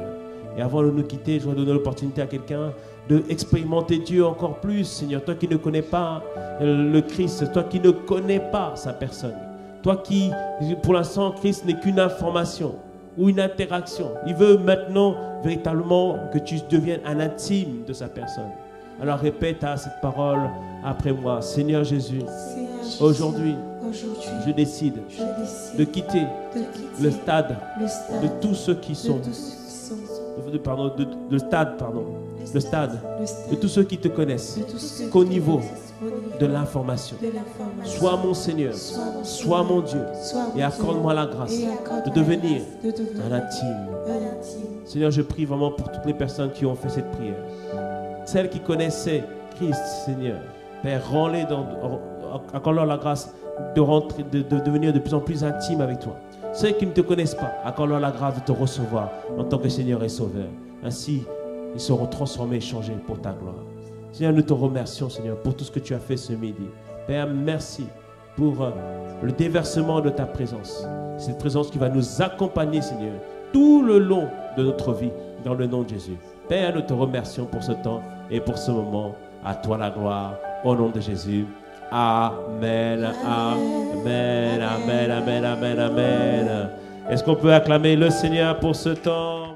Et avant de nous quitter, je vais donner l'opportunité à quelqu'un d'expérimenter Dieu encore plus, Seigneur. Toi qui ne connais pas le Christ, toi qui ne connais pas sa personne, toi qui, pour l'instant, Christ n'est qu'une information ou une interaction. Il veut maintenant véritablement que tu deviennes un intime de sa personne. Alors répète à cette parole après moi. Seigneur Jésus, aujourd'hui, je décide de quitter le stade de tous ceux qui sont... le stade de tous ceux qui te connaissent qu'au niveau de l'information. Sois mon Seigneur, sois mon Dieu et accorde-moi la grâce de devenir un intime. Seigneur, je prie vraiment pour toutes les personnes qui ont fait cette prière. Celles qui connaissaient Christ, Seigneur, Père, rends-les, accorde-leur la grâce de devenir de plus en plus intime avec toi. Ceux qui ne te connaissent pas, accorde-leur la grâce de te recevoir en tant que Seigneur et Sauveur. Ainsi, ils seront transformés et changés pour ta gloire. Seigneur, nous te remercions, Seigneur, pour tout ce que tu as fait ce midi. Père, merci pour le déversement de ta présence. Cette présence qui va nous accompagner, Seigneur, tout le long de notre vie, dans le nom de Jésus. Père, nous te remercions pour ce temps et pour ce moment. À toi la gloire, au nom de Jésus. Amen, amen, amen, amen, amen, amen. Est-ce qu'on peut acclamer le Seigneur pour ce temps?